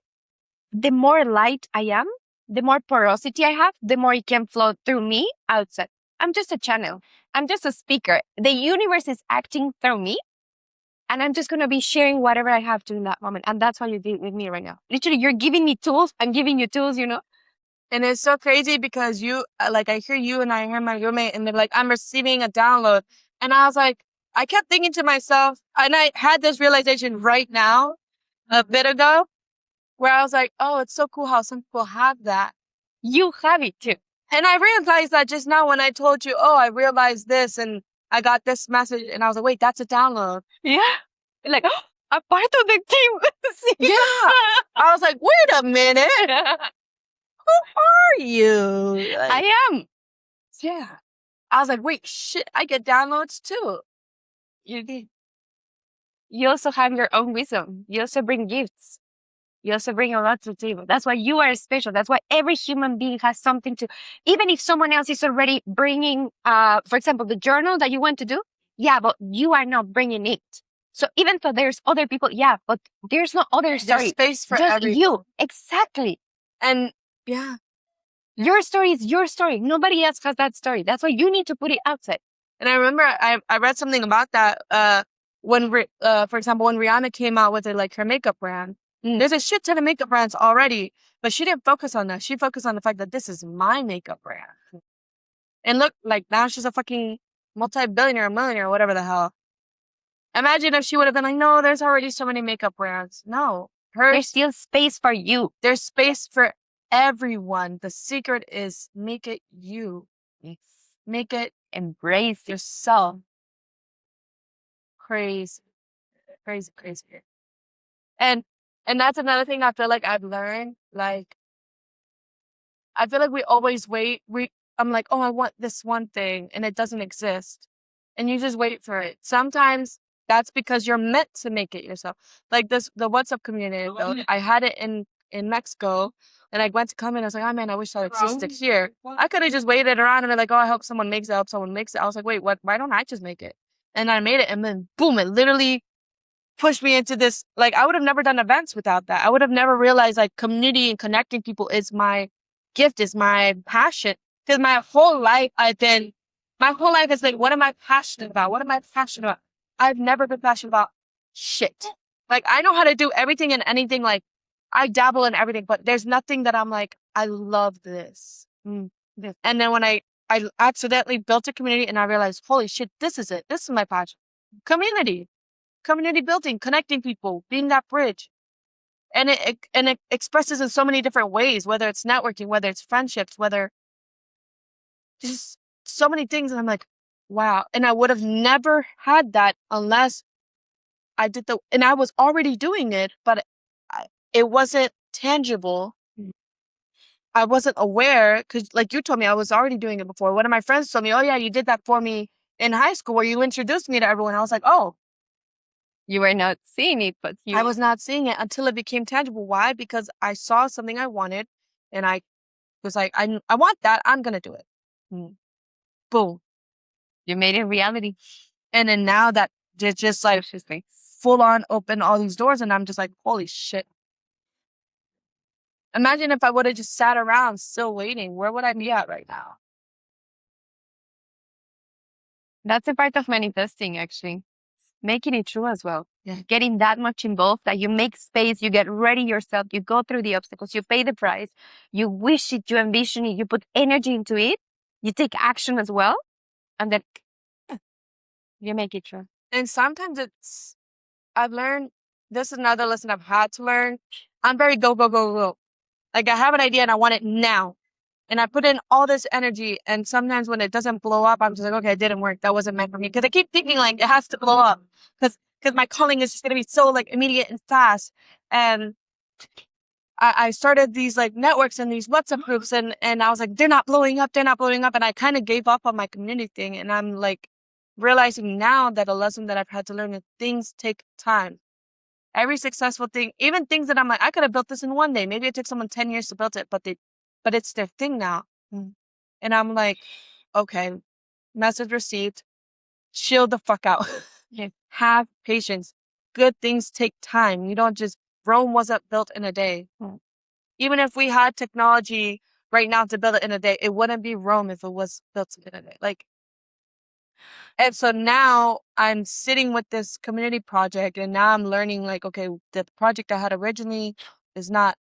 The more light I am, the more porosity I have, the more it can flow through me outside. I'm just a channel. I'm just a speaker. The universe is acting through me. And I'm just going to be sharing whatever I have to in that moment. And that's what you did with me right now. Literally, you're giving me tools. I'm giving you tools, you know? And it's so crazy because you, like, I hear you and I hear my roommate and they're like, I'm receiving a download. And I was like, I kept thinking to myself, and I had this realization right now, a bit ago, where I was like, oh, it's so cool how some people have that. You have it too. And I realized that just now when I told you, oh, I realized this and I got this message. And I was like, wait, that's a download. Yeah. Like, oh, a part of the team. Yeah. I was like, wait a minute. Who are you? Like, I am. yeah. I was like, wait, shit, I get downloads too. You did. You also have your own wisdom. You also bring gifts. You also bring a lot to the table. That's why you are special. That's why every human being has something to, even if someone else is already bringing, for example, the journal that you want to do. Yeah, but you are not bringing it. So even though there's other people, yeah, but there's no other story. There's space for just everyone. you. Exactly. And yeah, your story is your story. Nobody else has that story. That's why you need to put it outside. and I remember I read something about that. When for example, when Rihanna came out with her makeup brand, there's a shit ton of makeup brands already, but she didn't focus on that. She focused on the fact that this is my makeup brand. And look, like now she's a fucking multi-billionaire, millionaire, whatever the hell. Imagine if she would have been like, no, there's already so many makeup brands. No, There's still space for you. there's space for everyone. The secret is make it you. Yes. Make it Embrace it. yourself. Crazy, crazy, crazy. And that's another thing I feel like I've learned. Like, I feel like we always wait. I'm like, oh, I want this one thing, and it doesn't exist, and you just wait for it. Sometimes that's because you're meant to make it yourself. Like the WhatsApp community. Though, I had it in Mexico, and I went to come in. I was like, oh man, I wish that existed here. I could have just waited around and been like, oh, I hope someone makes it. I hope someone makes it. I was like, wait, what? Why don't I just make it? And I made it, and then boom, it literally pushed me into this. Like, I would have never done events without that. I would have never realized like community and connecting people is my gift, is my passion. Because my whole life has been, what am I passionate about? What am I passionate about? I've never been passionate about shit. Like, I know how to do everything and anything. Like, I dabble in everything, but there's nothing that I'm like, I love this. And then when I accidentally built a community and I realized, holy shit, this is it. This is my passion. Community building, connecting people, being that bridge. And it expresses in so many different ways, whether it's networking, whether it's friendships, whether just so many things. And I'm like, wow. And I would have never had that unless I did and I was already doing it, but it wasn't tangible. I wasn't aware because, like you told me, I was already doing it before. One of my friends told me, oh yeah, you did that for me in high school where you introduced me to everyone. I was like, oh. You were not seeing it, but I was not seeing it until it became tangible. Why? Because I saw something I wanted and I was like, I want that. I'm going to do it. Boom. You made it reality. And then now that just like full on open all these doors and I'm just like, holy shit. Imagine if I would have just sat around still waiting. Where would I be at right now? That's a part of manifesting, actually. Making it true as well. Yeah. Getting that much involved that you make space, you get ready yourself, you go through the obstacles, you pay the price, you wish it, you envision it, you put energy into it, you take action as well, and then you make it true. And sometimes I've learned, this is another lesson I've had to learn. I'm very go, go, go, go. Like I have an idea and I want it now. And I put in all this energy. And sometimes when it doesn't blow up, I'm just like, okay, it didn't work. That wasn't meant for me. Because I keep thinking like it has to blow up. Because my calling is just going to be so like immediate and fast. And I started these like networks and these WhatsApp groups and I was like, they're not blowing up. They're not blowing up. And I kind of gave up on my community thing. And I'm like realizing now that a lesson that I've had to learn is things take time. Every successful thing, even things that I'm like, I could have built this in one day. Maybe it took someone 10 years to build it, but it's their thing now. And I'm like, okay, message received. Chill the fuck out. Have patience. Good things take time. You don't just, Rome wasn't built in a day. Even if we had technology right now to build it in a day, it wouldn't be Rome if it was built in a day. Like, and so now I'm sitting with this community project and now I'm learning like, okay, the project I had originally is not,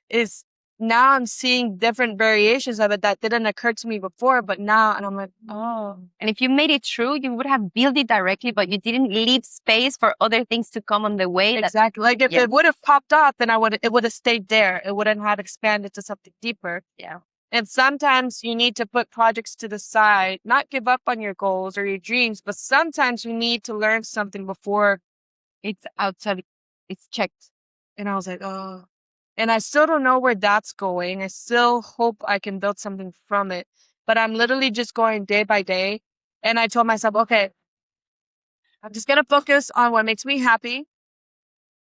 is now I'm seeing different variations of it that didn't occur to me before, but now, and I'm like, oh. And if you made it true, you would have built it directly, but you didn't leave space for other things to come on the way. Exactly. Like if it would have popped up, then it would have stayed there. It wouldn't have expanded to something deeper. Yeah. And sometimes you need to put projects to the side, not give up on your goals or your dreams, but sometimes you need to learn something before it's outside, it's checked. And I was like, oh. And I still don't know where that's going. I still hope I can build something from it. But I'm literally just going day by day. And I told myself, okay, I'm just going to focus on what makes me happy,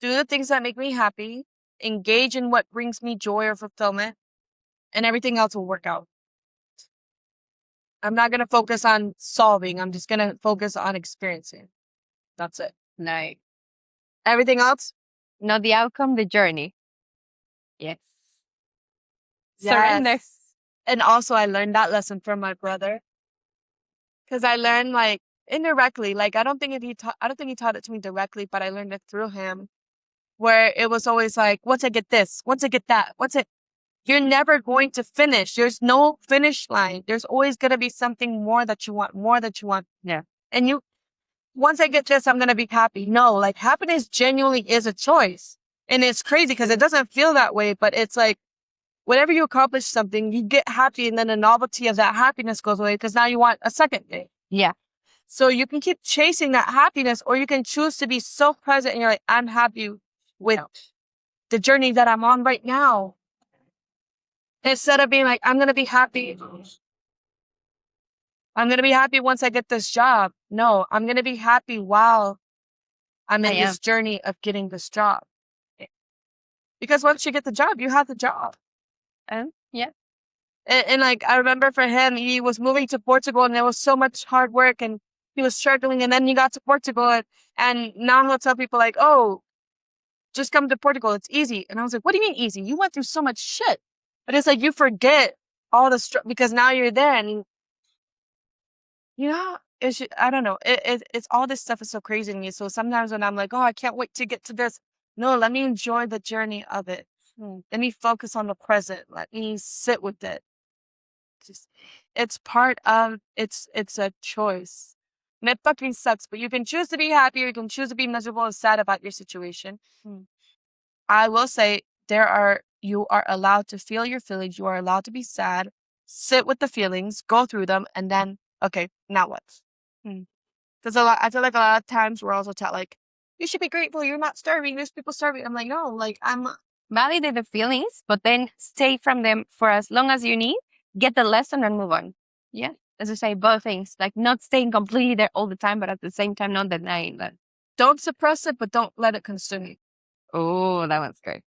do the things that make me happy, engage in what brings me joy or fulfillment, and everything else will work out. I'm not going to focus on solving. I'm just going to focus on experiencing. That's it. Nice. Everything else? Not the outcome, the journey. Yes. Surrender. And also I learned that lesson from my brother. Because I learned like indirectly, like I don't think he taught it to me directly, but I learned it through him. Where it was always like, once I get this, once I get that, you're never going to finish. There's no finish line. There's always going to be something more that you want. Yeah. And once I get this, I'm going to be happy. No, like happiness genuinely is a choice. And it's crazy because it doesn't feel that way, but it's like, whenever you accomplish something, you get happy and then the novelty of that happiness goes away because now you want a second thing. Yeah. So you can keep chasing that happiness or you can choose to be so present and you're like, I'm happy with the journey that I'm on right now. Instead of being like, I'm going to be happy. I'm going to be happy once I get this job. No, I'm going to be happy while I'm in this journey of getting this job. Because once you get the job, you have the job. Yeah. And like, I remember for him, he was moving to Portugal and there was so much hard work and he was struggling. And then he got to Portugal and now he'll tell people like, oh, just come to Portugal. It's easy. And I was like, what do you mean easy? You went through so much shit. But it's like, you forget all the because now you're there and I don't know. It's all this stuff is so crazy to me. So sometimes when I'm like, oh, I can't wait to get to this. No, let me enjoy the journey of it. Let me focus on the present. Let me sit with it. It's part of, it's a choice. And it fucking sucks, but you can choose to be happy or you can choose to be miserable and sad about your situation. I will say you are allowed to feel your feelings. You are allowed to be sad, sit with the feelings, go through them, and then, okay, now what? Because I feel like a lot of times we're also taught like, you should be grateful. You're not starving. There's people starving. I'm like, no, like validate the feelings, but then stay from them for as long as you need, get the lesson and move on. Yeah. As I say, both things, like not staying completely there all the time, but at the same time, not denying that. Don't suppress it, but don't let it consume you. Oh, that one's great.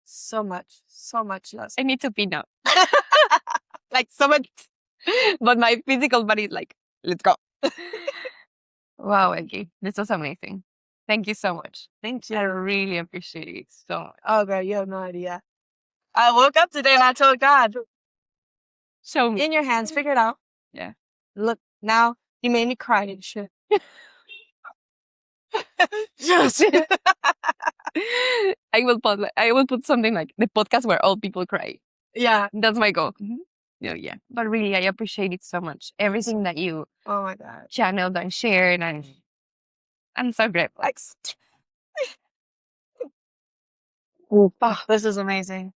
So much less. I need to pee now. Like so much, but my physical body is like, let's go. Wow, Elky, this was amazing. Thank you so much. Thank you. I really appreciate it so much. Oh, girl, you have no idea. I woke up today and I told God, show me. In your hands, figure it out. Yeah. Look, now He made me cry and shit. Yes. I will put something like the podcast where all people cry. Yeah. That's my goal. Yeah. But really, I appreciate it so much. Everything that you Oh my God. channeled and shared, and I'm so grateful. Oh, this is amazing.